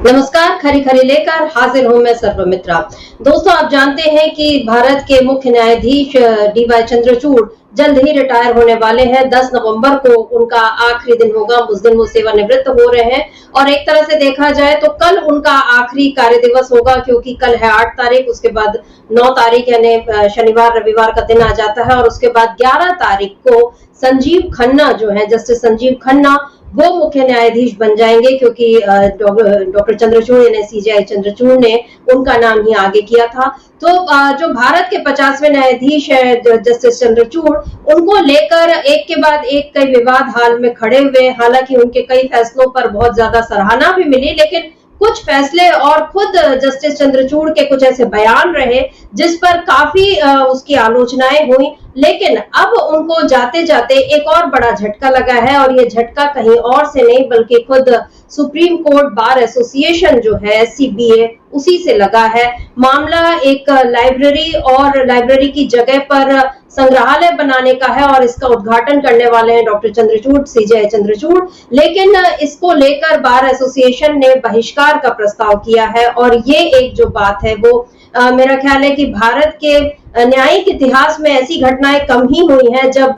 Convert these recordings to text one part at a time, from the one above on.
नमस्कार, खरी खरी लेकर हाजिर हूं मैं सर्वमित्रा। दोस्तों, आप जानते हैं कि भारत के मुख्य न्यायाधीश डीवाई चंद्रचूड़ जल्द ही रिटायर होने वाले हैं। 10 नवंबर को उनका आखिरी दिन होगा। उस दिन वो सेवानिवृत्त हो रहे हैं और एक तरह से देखा जाए तो कल उनका आखिरी कार्य दिवस होगा, क्योंकि कल है 8 तारीख, उसके बाद 9 तारीख यानी शनिवार रविवार का दिन आ जाता है और उसके बाद 11 तारीख को संजीव खन्ना जो है, जस्टिस संजीव खन्ना, वो मुख्य न्यायाधीश बन जाएंगे, क्योंकि डॉक्टर चंद्रचूड़ यानी सीजेआई चंद्रचूड़ ने उनका नाम ही आगे किया था। तो जो भारत के 50वें न्यायाधीश है जस्टिस चंद्रचूड़, उनको लेकर एक के बाद एक कई विवाद हाल में खड़े हुए। हालांकि उनके कई फैसलों पर बहुत ज्यादा सराहना भी मिली, लेकिन कुछ फैसले और खुद जस्टिस चंद्रचूड़ के कुछ ऐसे बयान रहे जिस पर काफी उसकी आलोचनाएं हुई। लेकिन अब उनको जाते जाते एक और बड़ा झटका लगा है, और ये झटका कहीं और से नहीं बल्कि खुद सुप्रीम कोर्ट बार एसोसिएशन जो है सीबीए, उसी से लगा है। मामला एक लाइब्रेरी और लाइब्रेरी की जगह पर संग्रहालय बनाने का है और इसका उद्घाटन करने वाले हैं डॉक्टर चंद्रचूड़, सीजेआई चंद्रचूड़। लेकिन इसको लेकर बार एसोसिएशन ने बहिष्कार का प्रस्ताव किया है, और ये एक जो बात है वो मेरा ख्याल है कि भारत के न्यायिक इतिहास में ऐसी घटनाएं कम ही हुई हैं जब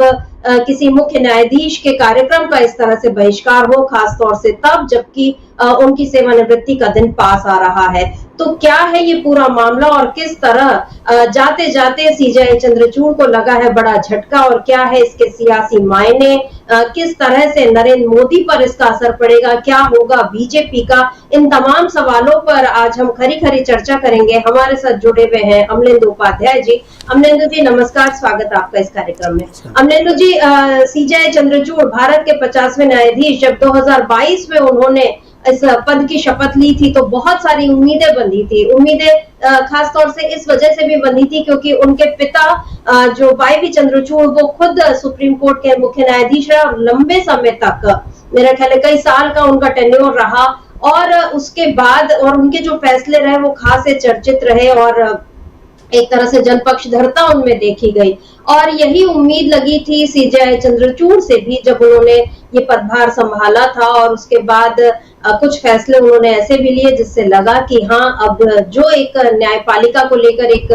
किसी मुख्य न्यायाधीश के कार्यक्रम का इस तरह से बहिष्कार हो, खासतौर से तब जबकि उनकी सेवानिवृत्ति का दिन पास आ रहा है। तो क्या है ये पूरा मामला और किस तरह जाते जाते सीजेआई चंद्रचूड़ को लगा है बड़ा झटका, और क्या है इसके सियासी मायने, किस तरह से नरेंद्र मोदी पर इसका असर पड़ेगा, क्या होगा बीजेपी का, इन तमाम सवालों पर आज हम खरी खरी चर्चा करेंगे। हमारे साथ जुड़े हुए हैं अमलेंदु उपाध्याय जी। अमलेंदु जी नमस्कार, स्वागत है आपका इस कार्यक्रम में। अमलेंदु जी, सीजेआई चंद्रचूड़ भारत के 50वें न्यायाधीश, जब 2022 में उन्होंने इस पद की शपथ ली थी तो बहुत सारी उम्मीदें बंधी थी। उम्मीदें खासतौर से इस वजह से भी बंधी थी क्योंकि उनके पिता जो वाई चंद्रचूड़, वो खुद सुप्रीम कोर्ट के मुख्य न्यायाधीश रहे और लंबे समय तक, मेरा ख्याल है कई साल का उनका टेन्योर रहा, और उसके बाद और उनके जो फैसले रहे वो खासे चर्चित रहे और एक तरह से जनपक्षधरता उनमें देखी गई। और यही उम्मीद लगी थी सीजेआई चंद्रचूड़ से भी जब उन्होंने ये पदभार संभाला था, और उसके बाद कुछ फैसले उन्होंने ऐसे भी लिए जिससे लगा कि हाँ, अब जो एक न्यायपालिका को लेकर एक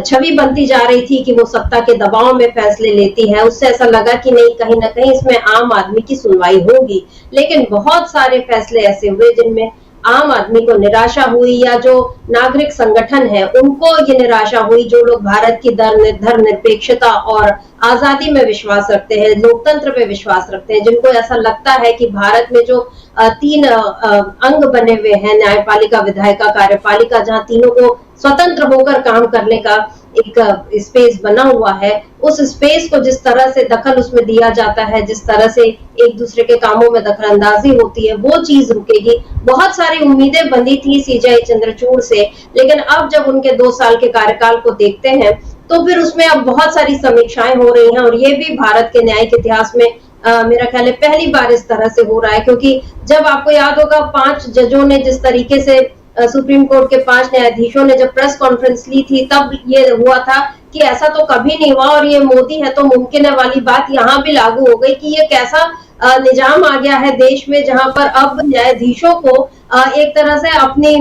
छवि बनती जा रही थी कि वो सत्ता के दबाव में फैसले लेती है, उससे ऐसा लगा कि नहीं, कहीं ना कहीं इसमें आम आदमी की सुनवाई होगी। लेकिन बहुत सारे फैसले ऐसे हुए जिनमें आम आदमी को निराशा हुई, या जो नागरिक संगठन है उनको ये निराशा हुई, जो लोग भारत की धर्मनिरपेक्षता और आजादी में विश्वास रखते हैं, लोकतंत्र पे विश्वास रखते हैं, जिनको ऐसा लगता है कि भारत में जो 3 अंग बने हुए हैं, न्यायपालिका, विधायिका, कार्यपालिका, जहां तीनों को स्वतंत्र होकर काम करने का एक स्पेस बना हुआ है, उस स्पेस को जिस तरह से दखल उसमें दिया जाता है, जिस तरह से एक दूसरे के कामों में दखलंदाजी होती है, वो चीज रुकेगी। बहुत सारी उम्मीदें बंधी थी सीजेआई चंद्रचूड़ से, लेकिन अब जब उनके 2 साल के कार्यकाल को देखते हैं तो फिर उसमें अब बहुत सारी समीक्षाएं हो रही हैं, और ये भी भारत के न्यायिक इतिहास में मेरा ख्याल है पहली बार इस तरह से हो रहा है। क्योंकि जब आपको याद होगा 5 जजों ने जिस तरीके से सुप्रीम कोर्ट के 5 न्यायाधीशों ने जब प्रेस कॉन्फ्रेंस ली थी, तब ये हुआ था कि ऐसा तो कभी नहीं हुआ और ये मोदी है तो मुमकिन है वाली बात यहाँ भी लागू हो गई कि ये कैसा निजाम आ गया है देश में, जहां पर अब न्यायाधीशों को एक तरह से अपनी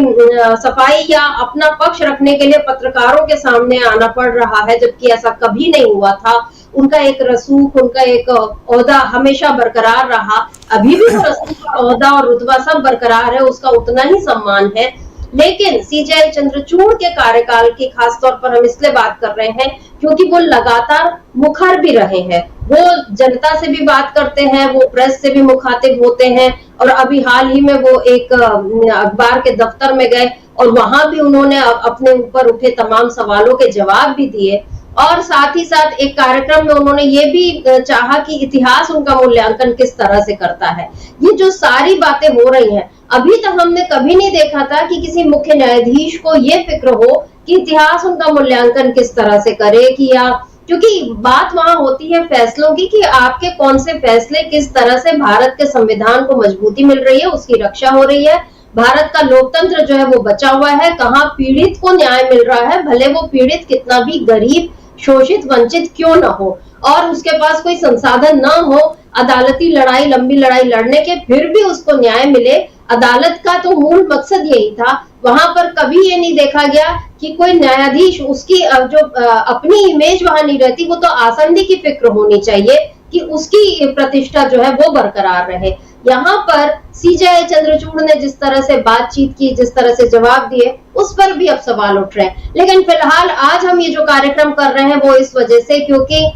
सफाई या अपना पक्ष रखने के लिए पत्रकारों के सामने आना पड़ रहा है, जबकि ऐसा कभी नहीं हुआ था। उनका एक रसूख, उनका एक ओहदा हमेशा बरकरार रहा, अभी भी वो रसूख, ओहदा और रुतबा सब बरकरार है, उसका उतना ही सम्मान है। लेकिन सीजेआई चंद्रचूड़ के कार्यकाल की खासतौर पर हम इसलिए बात कर रहे हैं क्योंकि वो लगातार मुखर भी रहे हैं, वो जनता से भी बात करते हैं, वो प्रेस से भी मुखातिब होते हैं, और अभी हाल ही में वो एक अखबार के दफ्तर में गए और वहां भी उन्होंने अपने ऊपर उठे तमाम सवालों के जवाब भी दिए, और साथ ही साथ एक कार्यक्रम में उन्होंने ये भी चाहा कि इतिहास उनका मूल्यांकन किस तरह से करता है। ये जो सारी बातें हो रही हैं, अभी तक हमने कभी नहीं देखा था कि किसी मुख्य न्यायाधीश को ये फिक्र हो कि इतिहास उनका मूल्यांकन किस तरह से करे, कि या क्योंकि बात वहां होती है फैसलों की कि आपके कौन से फैसले किस तरह से भारत के संविधान को मजबूती मिल रही है, उसकी रक्षा हो रही है, भारत का लोकतंत्र जो है वो बचा हुआ है, कहाँ पीड़ित को न्याय मिल रहा है, भले वो पीड़ित कितना भी गरीब, शोषित, वंचित क्यों न हो। और उसके पास कोई संसाधन ना हो अदालती लड़ाई, लंबी लड़ाई लड़ने के, फिर भी उसको न्याय मिले, अदालत का तो मूल मकसद यही था। वहां पर कभी ये नहीं देखा गया कि कोई न्यायाधीश उसकी जो अपनी इमेज वहां नहीं रहती, वो तो आसंदी की फिक्र होनी चाहिए कि उसकी प्रतिष्ठा जो है वो बरकरार रहे। यहाँ पर सीजेआई चंद्रचूड़ ने जिस तरह से बातचीत की, जिस तरह से जवाब दिए, उस पर भी अब सवाल उठ रहे हैं। लेकिन फिलहाल आज हम ये जो कार्यक्रम कर रहे हैं वो इस वजह से क्योंकि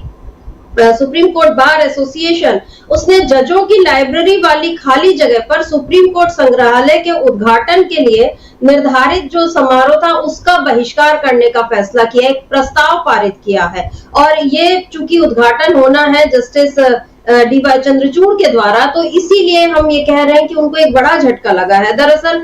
सुप्रीम कोर्ट बार एसोसिएशन उसने जजों की लाइब्रेरी वाली खाली जगह पर सुप्रीम कोर्ट संग्रहालय के उद्घाटन के लिए निर्धारित जो समारोह था उसका बहिष्कार करने का फैसला किया, एक प्रस्ताव पारित किया है। और ये चूंकि उद्घाटन होना है जस्टिस डीवाई चंद्रचूड़ के द्वारा, तो इसीलिए हम ये कह रहे हैं कि उनको एक बड़ा झटका लगा है। दरअसल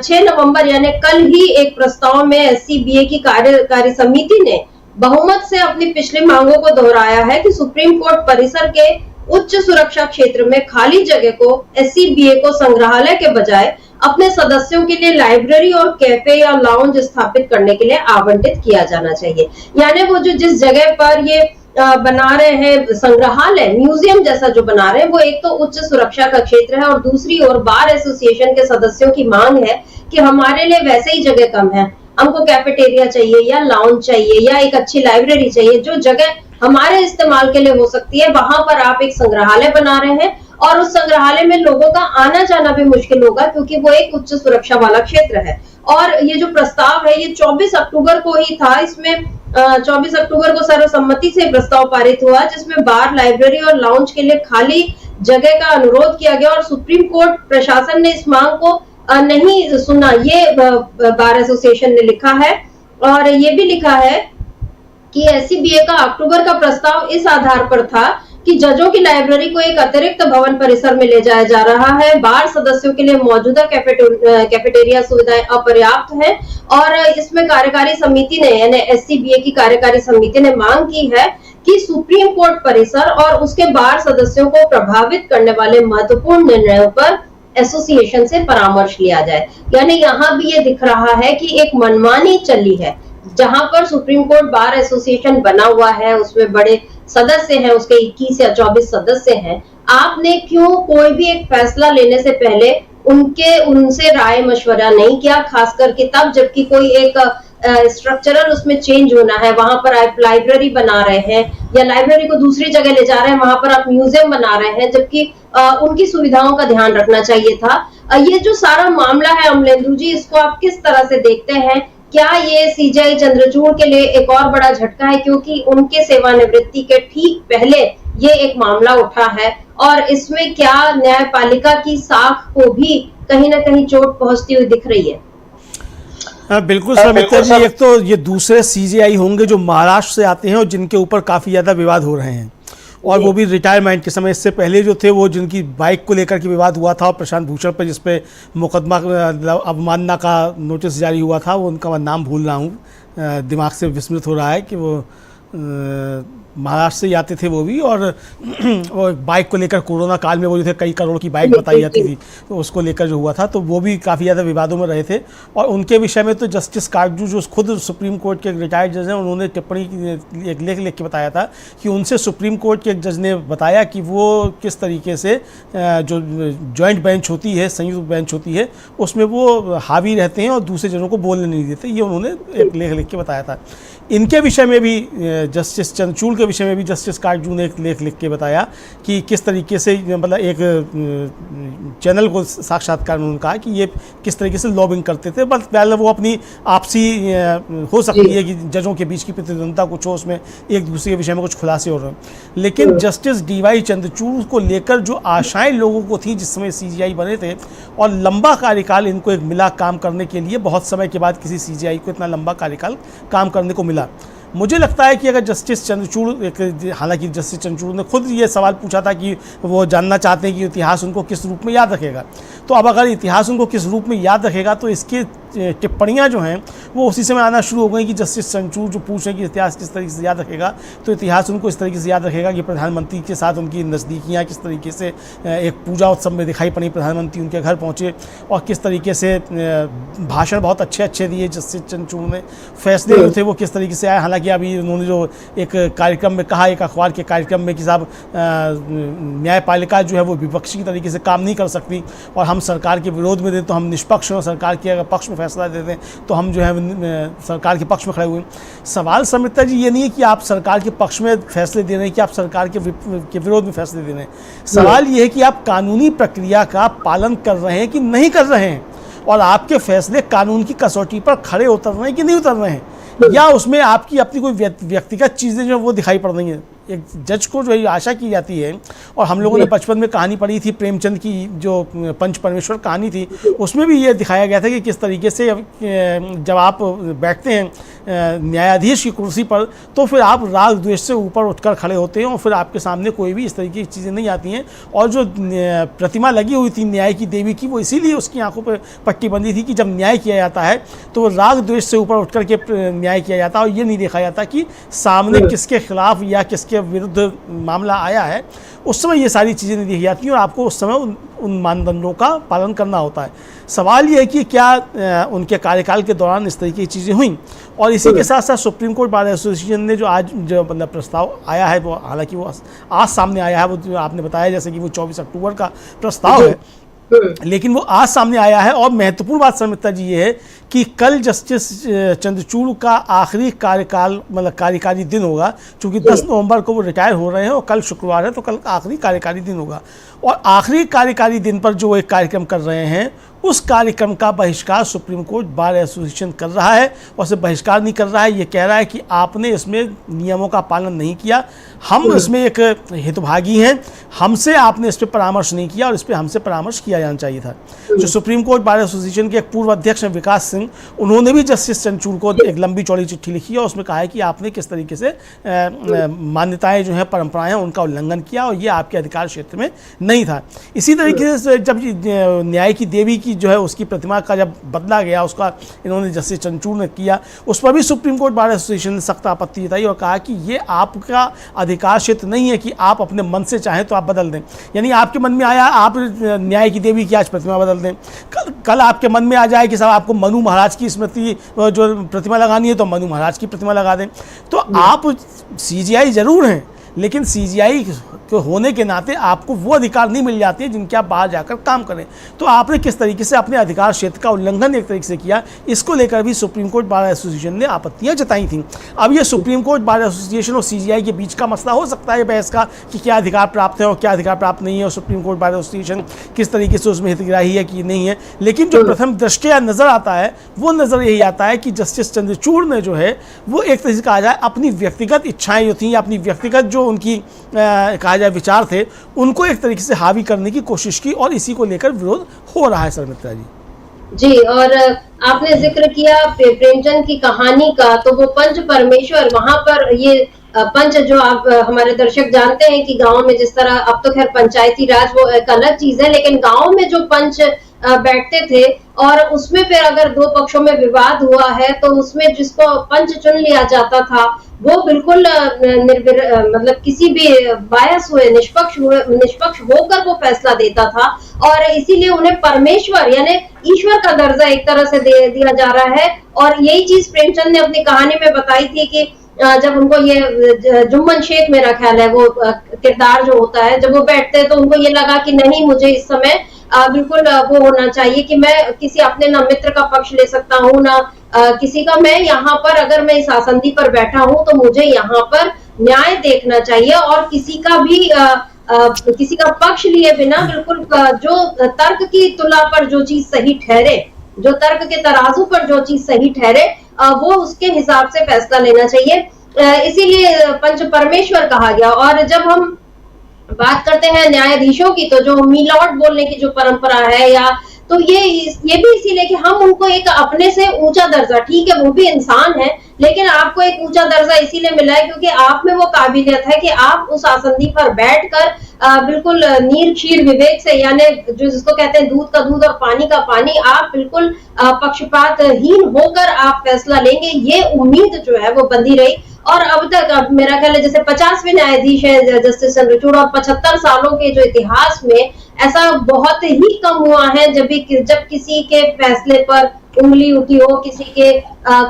6 नवंबर यानी कल ही एक प्रस्ताव में एससीबीए की कार्यकारी समिति ने बहुमत से अपनी पिछली मांगों को दोहराया है कि सुप्रीम कोर्ट परिसर के उच्च सुरक्षा क्षेत्र में खाली जगह को एससीबीए को संग्रहालय के बजाय अपने सदस्यों के लिए लाइब्रेरी और कैफे या लाउंज स्थापित करने के लिए आवंटित किया जाना चाहिए। यानी वो जो जिस जगह पर ये बना रहे हैं संग्रहालय, म्यूजियम जैसा जो बना रहे हैं, वो एक तो उच्च सुरक्षा का क्षेत्र है और दूसरी ओर बार एसोसिएशन के सदस्यों की मांग है कि हमारे लिए वैसे ही जगह कम है, हमको कैफेटेरिया चाहिए या लाउंज चाहिए या एक अच्छी लाइब्रेरी चाहिए, जो जगह हमारे इस्तेमाल के लिए हो सकती है वहां पर आप एक संग्रहालय बना रहे हैं और उस संग्रहालय में लोगों का आना जाना भी मुश्किल होगा क्योंकि वो एक उच्च सुरक्षा वाला क्षेत्र है। और ये जो प्रस्ताव है ये 24 अक्टूबर को ही था। इसमें 24 अक्टूबर को सर्वसम्मति से प्रस्ताव पारित हुआ जिसमें बार, लाइब्रेरी और लाउंज के लिए खाली जगह का अनुरोध किया गया और सुप्रीम कोर्ट प्रशासन ने इस मांग को नहीं सुना, ये बार एसोसिएशन ने लिखा है। और ये भी लिखा है कि एससीबीए का अक्टूबर का प्रस्ताव इस आधार पर था कि जजों की लाइब्रेरी को एक अतिरिक्त भवन परिसर में ले जाया जा रहा है, बार सदस्यों के लिए मौजूदा कैफेटेरिया सुविधाएं अपर्याप्त है और इसमें कार्यकारी समिति ने यानी एससीबीए की कार्यकारी समिति ने मांग की है कि सुप्रीम कोर्ट परिसर और उसके बार सदस्यों को प्रभावित करने वाले महत्वपूर्ण निर्णयों पर एसोसिएशन से परामर्श लिया जाए। यानी यहाँ भी ये दिख रहा है कि एक मनमानी चली है, जहां पर सुप्रीम कोर्ट बार एसोसिएशन बना हुआ है, उसमें बड़े सदस्य हैं, उसके 21 या 24 सदस्य हैं। आपने क्यों कोई भी एक फैसला लेने से पहले उनसे राय मशवरा नहीं किया, खास करके तब जबकि कोई एक स्ट्रक्चरल उसमें चेंज होना है, वहां पर आप लाइब्रेरी बना रहे हैं या लाइब्रेरी को दूसरी जगह ले जा रहे हैं, वहां पर आप म्यूजियम बना रहे हैं, जबकि उनकी सुविधाओं का ध्यान रखना चाहिए था। ये जो सारा मामला है अमलेंदु जी, इसको आप किस तरह से देखते हैं? क्या ये सीजेआई चंद्रचूड़ के लिए एक और बड़ा झटका है क्योंकि उनके सेवानिवृत्ति के ठीक पहले ये एक मामला उठा है और इसमें क्या न्यायपालिका की साख को भी कहीं ना कहीं चोट पहुंचती हुई दिख रही है? बिल्कुल समिता जी, एक तो ये दूसरे सीजेआई होंगे जो महाराष्ट्र से आते हैं और जिनके ऊपर काफ़ी ज़्यादा विवाद हो रहे हैं और वो भी रिटायरमेंट के समय। इससे पहले जो थे वो जिनकी बाइक को लेकर के विवाद हुआ था और प्रशांत भूषण पर जिस पे मुकदमा अवमानना का नोटिस जारी हुआ था, वो उनका मैं नाम भूल रहा हूँ, दिमाग से विस्मृत हो रहा है कि वो महाराष्ट्र से आते थे वो भी, और बाइक को लेकर कोरोना काल में वो जो थे कई करोड़ की बाइक बताई जाती थी, तो उसको लेकर जो हुआ था तो वो भी काफ़ी ज़्यादा विवादों में रहे थे। और उनके विषय में तो जस्टिस कागजू जो खुद सुप्रीम कोर्ट के एक रिटायर्ड जज हैं, उन्होंने टिप्पणी एक लेख लिख के बताया था कि उनसे सुप्रीम कोर्ट के एक जज ने बताया कि वो किस तरीके से जो जॉइंट बेंच होती है, संयुक्त बेंच होती है, उसमें वो हावी रहते हैं और दूसरे जजों को बोलने नहीं देते। ये उन्होंने एक लेख लिख के बताया था। इनके विषय में भी जस्टिस चंद्रचूड़ के विषय में भी जस्टिस कागजू ने एक लेख लिख के बताया कि किस तरीके से, मतलब एक चैनल को साक्षात्कार में उन्होंने कहा कि ये किस तरीके से लॉबिंग करते थे। बस पहले वो अपनी आपसी हो सकती है कि जजों के बीच की प्रतिद्वंदता कुछ हो, उसमें एक दूसरे के विषय में कुछ खुलासे हो रहे हैं, लेकिन जस्टिस डीवाई चंद्रचूड़ को लेकर जो आशाएं लोगों को थी जिस समय सीजेआई बने थे, और लंबा कार्यकाल इनको एक मिला काम करने के लिए, बहुत समय के बाद किसी सीजेआई को इतना लंबा कार्यकाल काम करने को मिला। मुझे लगता है कि अगर जस्टिस चंद्रचूड़, हालांकि जस्टिस चंद्रचूड़ ने खुद ये सवाल पूछा था कि वो जानना चाहते हैं कि इतिहास उनको किस रूप में याद रखेगा, तो अब अगर इतिहास उनको किस रूप में याद रखेगा तो इसके टिप्पणियां जो हैं वो उसी समय आना शुरू हो गई कि जस्टिस चंद्रचूड़ जो पूछ रहे हैं कि इतिहास किस तरीके से याद रखेगा, तो इतिहास उनको इस तरीके से याद रखेगा कि प्रधानमंत्री के साथ उनकी नज़दीकियाँ किस तरीके से एक पूजा उत्सव में दिखाई पड़ी, प्रधानमंत्री उनके घर पहुँचे और किस तरीके से भाषण बहुत अच्छे दिए जस्टिस चंद्रचूड़ ने, फैसले जो थे वो किस तरीके से आए। हालांकि अभी उन्होंने जो एक कार्यक्रम में कहा, एक अखबार के कार्यक्रम में कि साहब न्यायपालिका जो है वो विपक्षी तरीके से काम नहीं कर सकती और हम सरकार के विरोध में दें तो हम निष्पक्ष हैं, सरकार के अगर पक्ष में फैसला दे दें तो हम जो है सरकार के पक्ष में खड़े हुए हैं। सवाल समिता जी ये नहीं है कि आप सरकार के पक्ष में फैसले दे रहे हैं कि आप सरकार के विरोध में फैसले दे रहे हैं, सवाल ये है कि आप कानूनी प्रक्रिया का पालन कर रहे हैं कि नहीं कर रहे हैं और आपके फैसले कानून की कसौटी पर खड़े उतर रहे हैं कि नहीं उतर रहे हैं, या उसमें आपकी अपनी कोई व्यक्तिगत चीज़ें जो वो दिखाई पड़ रही हैं। एक जज को जो है आशा की जाती है, और हम लोगों ने बचपन में कहानी पढ़ी थी प्रेमचंद की जो पंच परमेश्वर कहानी थी, उसमें भी ये दिखाया गया था कि किस तरीके से जब आप बैठते हैं न्यायाधीश की कुर्सी पर तो फिर आप राग द्वेष से ऊपर उठकर खड़े होते हैं और फिर आपके सामने कोई भी इस तरीके की चीज़ें नहीं आती हैं। और जो प्रतिमा लगी हुई थी न्याय की देवी की, वो इसीलिए उसकी आंखों पर पट्टी बंदी थी कि जब न्याय किया जाता है तो वो राग द्वेष से ऊपर उठकर के न्याय किया जाता है और ये नहीं देखा जाता कि सामने किसके खिलाफ या किसके विरुद्ध मामला आया है। उस समय ये सारी चीज़ें नहीं देखी जाती और आपको उस समय उन मानदंडों का पालन करना होता है। सवाल ये है कि क्या उनके कार्यकाल के दौरान इस तरीके की चीज़ें हुई। और इसी के साथ साथ सुप्रीम कोर्ट बार एसोसिएशन ने जो आज जो मतलब प्रस्ताव आया है, वो हालांकि वो आज सामने आया है, वो जो आपने बताया जैसे कि वो 24 अक्टूबर का प्रस्ताव है, लेकिन वो आज सामने आया है। और महत्वपूर्ण बात समिता जी ये है कि कल जस्टिस चंद्रचूड़ का आखिरी कार्यकाल मतलब कार्यकारी दिन होगा, क्योंकि 10 नवंबर को वो रिटायर हो रहे हैं और कल शुक्रवार है, तो कल आखिरी कार्यकारी दिन होगा। और आखिरी कार्यकारी दिन पर जो एक कार्यक्रम कर रहे हैं उस कार्यक्रम का बहिष्कार सुप्रीम कोर्ट बार एसोसिएशन कर रहा है। और सिर्फ बहिष्कार नहीं कर रहा है, ये कह रहा है कि आपने इसमें नियमों का पालन नहीं किया, हम इसमें एक हितभागी हैं, हमसे आपने इस पर परामर्श नहीं किया और इस पर हमसे परामर्श किया जाना चाहिए था। जो सुप्रीम कोर्ट बार एसोसिएशन के एक पूर्व अध्यक्ष हैं विकास सिंह, उन्होंने भी जस्टिस चंद्रचूड़ को एक लंबी चौड़ी चिट्ठी लिखी है और उसमें कहा है कि आपने किस तरीके से मान्यताएं जो हैं परंपराएं उनका उल्लंघन किया और ये आपके अधिकार क्षेत्र में नहीं था। इसी तरीके से जब न्याय की देवी की जो है उसकी प्रतिमा का जब बदला गया, उसका इन्होंने जस्टिस चंद्रचूड़ ने किया, उस पर भी सुप्रीम कोर्ट बार एसोसिएशन ने सख्त आपत्ति जताई और कहा कि ये आपका अधिकार क्षेत्र नहीं है कि आप अपने मन से चाहें तो आप बदल दें। यानी आपके मन में आया आप न्याय की देवी की आज प्रतिमा बदल दें, कल आपके मन में आ जाए कि साहब आपको मनु महाराज की स्मृति जो प्रतिमा लगानी है तो मनु महाराज की प्रतिमा लगा दें। तो आप सीजीआई जरूर हैं, लेकिन सीजीआई के होने के नाते आपको वो अधिकार नहीं मिल जाते हैं जिनके आप बाहर जाकर काम करें। तो आपने किस तरीके से अपने अधिकार क्षेत्र का उल्लंघन एक तरीके से किया, इसको लेकर भी सुप्रीम कोर्ट बार एसोसिएशन ने आपत्तियां जताई थी। अब ये सुप्रीम कोर्ट बार एसोसिएशन और सीजीआई के बीच का मसला हो सकता है बहस का कि क्या अधिकार प्राप्त है और क्या अधिकार प्राप्त नहीं है, और सुप्रीम कोर्ट बार एसोसिएशन किस तरीके से उसमें हितग्राही है कि नहीं है। लेकिन जो प्रथम दृष्टया नज़र आता है वो नज़र यही आता है कि जस्टिस चंद्रचूड़ ने जो है वो एक तरीके से कहा जाए अपनी व्यक्तिगत इच्छाएं जो थी या अपनी व्यक्तिगत जो उनकी कहा जाए विचार थे उनको एक तरीके से हावी करने की कोशिश की और इसी को लेकर विरोध हो रहा है। शर्मित्रा जी, और आपने जिक्र किया प्रेमचंद की कहानी का, तो वो पंच परमेश्वर वहां पर ये पंच जो आप हमारे दर्शक जानते हैं कि गांव में जिस तरह अब तो खैर पंचायती राज वो एक अलग चीज है, लेकिन गांव में जो पंच बैठते थे और उसमें फिर अगर दो पक्षों में विवाद हुआ है तो उसमें जिसको पंच चुन लिया जाता था वो बिल्कुल मतलब किसी भी बायस हुए निष्पक्ष होकर वो फैसला देता था। और इसीलिए उन्हें परमेश्वर यानी ईश्वर का दर्जा एक तरह से दे दिया जा रहा है। और यही चीज प्रेमचंद ने अपनी कहानी में बताई थी कि जब उनको ये जुम्मन शेख मेरा ख्याल है वो किरदार जो होता है, जब वो बैठते हैं तो उनको ये लगा कि नहीं मुझे इस समय बिल्कुल वो होना चाहिए कि मैं किसी अपने ना मित्र का पक्ष ले सकता हूँ ना किसी का, मैं यहाँ पर अगर मैं इस आसंदी पर बैठा हूँ तो मुझे यहाँ पर न्याय देखना चाहिए और किसी का भी किसी का पक्ष लिए बिना बिल्कुल जो तर्क की तुला पर जो चीज सही ठहरे, जो तर्क के तराजू पर जो चीज सही ठहरे वो उसके हिसाब से फैसला लेना चाहिए। इसीलिए पंच परमेश्वर कहा गया। और जब हम बात करते हैं न्यायाधीशों की तो जो मीलॉर्ड बोलने की जो परंपरा है या तो ये भी इसीलिए कि हम उनको एक अपने से ऊंचा दर्जा, ठीक है वो भी इंसान है, लेकिन आपको एक ऊंचा दर्जा इसीलिए मिला है क्योंकि आप में वो काबिलियत है कि आप उस आसंदी पर बैठकर बिल्कुल नीर क्षीर विवेक से, यानी जो जिसको कहते हैं दूध का दूध और पानी का पानी, आप बिल्कुल पक्षपातहीन होकर आप फैसला लेंगे, ये उम्मीद जो है वो बंधी रही। और अब तक, अब मेरा ख्याल है जैसे 50वें न्यायाधीश हैं जस्टिस चंद्रचूड़, और 75 सालों के जो इतिहास में ऐसा बहुत ही कम हुआ है जब किसी के फैसले पर उंगली उठी हो, किसी के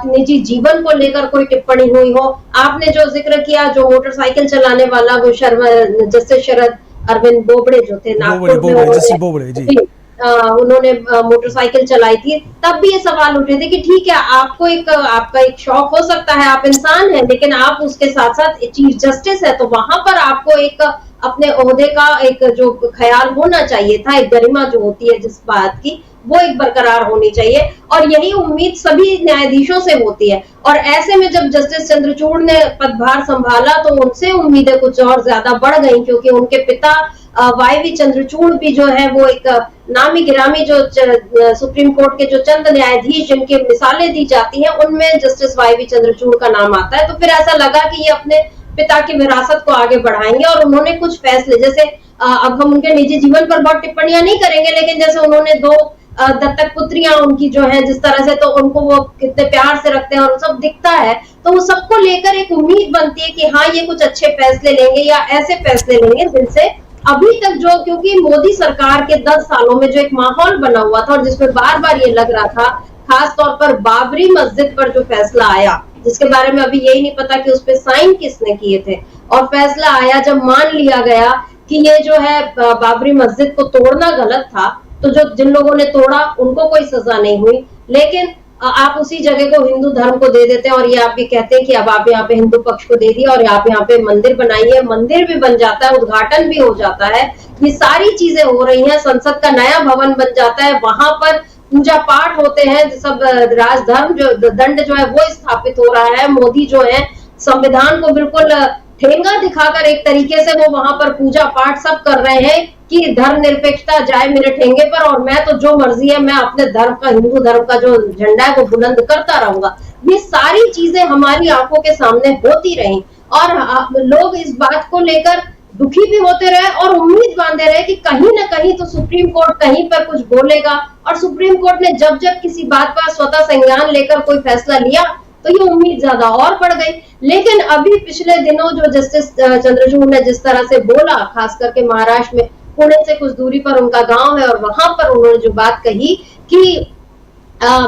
निजी जीवन को लेकर कोई टिप्पणी हुई हो। आपने जो जिक्र किया, जो मोटरसाइकिल चलाने वाला वो जस्टिस शरद अरविंद बोबड़े जो थे नागपुर में, जी उन्होंने मोटरसाइकिल चलाई थी, तब भी ये सवाल उठे थे कि ठीक है आपका एक शौक हो सकता है, आप इंसान हैं, लेकिन आप उसके साथ साथ चीफ जस्टिस है, तो वहां पर आपको एक अपने ओहदे का एक जो ख्याल होना चाहिए था, एक गरिमा जो होती है जिस बात की, वो एक बरकरार होनी चाहिए। और यही उम्मीद सभी न्यायाधीशों से होती है। और ऐसे में जब जस्टिस चंद्रचूड़ ने पदभार संभाला तो उनसे उम्मीदें कुछ और ज्यादा बढ़ गई, क्योंकि उनके पिता वाईवी चंद्रचूड़ भी जो है वो एक नामी गिरामी जो सुप्रीम कोर्ट के जो चंद न्यायाधीश जिनकी मिसालें दी जाती हैं, उनमें जस्टिस वाईवी चंद्रचूड़ का नाम आता है। तो फिर ऐसा लगा कि ये अपने पिता की विरासत को आगे बढ़ाएंगे, और उन्होंने कुछ फैसले, जैसे अब हम उनके निजी जीवन पर बहुत टिप्पणियां नहीं करेंगे, लेकिन जैसे उन्होंने 2 दत्तक पुत्रियां उनकी जो है, जिस तरह से तो उनको वो कितने प्यार से रखते हैं और सब दिखता है, तो वो सबको लेकर एक उम्मीद बनती है कि हाँ ये कुछ अच्छे फैसले लेंगे या ऐसे फैसले लेंगे जिनसे अभी तक जो, क्योंकि मोदी सरकार के 10 सालों में जो एक माहौल बना हुआ था और जिसमें बार बार ये लग रहा था, खास तौर पर बाबरी मस्जिद पर जो फैसला आया, जिसके बारे में अभी यही नहीं पता कि उस पे साइन किसने किए थे, और फैसला आया जब मान लिया गया कि ये जो है बाबरी मस्जिद को तोड़ना गलत था, तो जो जिन लोगों ने तोड़ा उनको कोई सजा नहीं हुई, लेकिन आप उसी जगह को हिंदू धर्म को दे देते हैं, और ये आप ये कहते हैं कि अब आप यहाँ पे हिंदू पक्ष को दे दिया और आप यहाँ पे मंदिर बनाइए, मंदिर भी बन जाता है, उद्घाटन भी हो जाता है, ये सारी चीजें हो रही हैं, संसद का नया भवन बन जाता है, वहां पर पूजा पाठ होते हैं, सब राजधर्म जो दंड जो है वो स्थापित हो रहा है। मोदी जो है संविधान को बिल्कुल ठेंगा दिखाकर एक तरीके से वो वहां पर पूजा पाठ सब कर रहे हैं कि धर्मनिरपेक्षता जाए मेरे ठेंगे पर, और मैं तो जो मर्जी है मैं अपने धर्म का, हिंदू धर्म का जो झंडा है वो बुलंद करता रहूंगा। ये सारी चीजें हमारी आंखों के सामने होती रही, और लोग इस बात को लेकर दुखी भी होते रहे और उम्मीद बांधे रहे कि कहीं ना कहीं तो सुप्रीम कोर्ट कहीं पर कुछ बोलेगा, और सुप्रीम कोर्ट ने जब जब किसी बात पर स्वतः संज्ञान लेकर कोई फैसला लिया तो ये उम्मीद ज्यादा और बढ़ गई। लेकिन अभी पिछले दिनों जो जस्टिस चंद्रचूड़ ने जिस तरह से बोला, खास करके महाराष्ट्र में पुणे से कुछ दूरी पर उनका गांव है, और वहां पर उन्होंने जो बात कही कि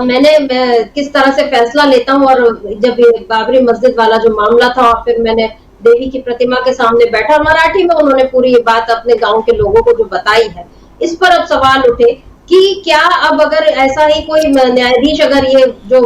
मैं किस तरह से फैसला लेता हूं, और जब ये बाबरी मस्जिद वाला जो मामला था और फिर मैंने देवी की प्रतिमा के सामने बैठा, मराठी में उन्होंने पूरी ये बात अपने गांव के लोगों को जो बताई है, इस पर अब सवाल उठे कि क्या अब अगर ऐसा ही कोई न्यायाधीश अगर ये जो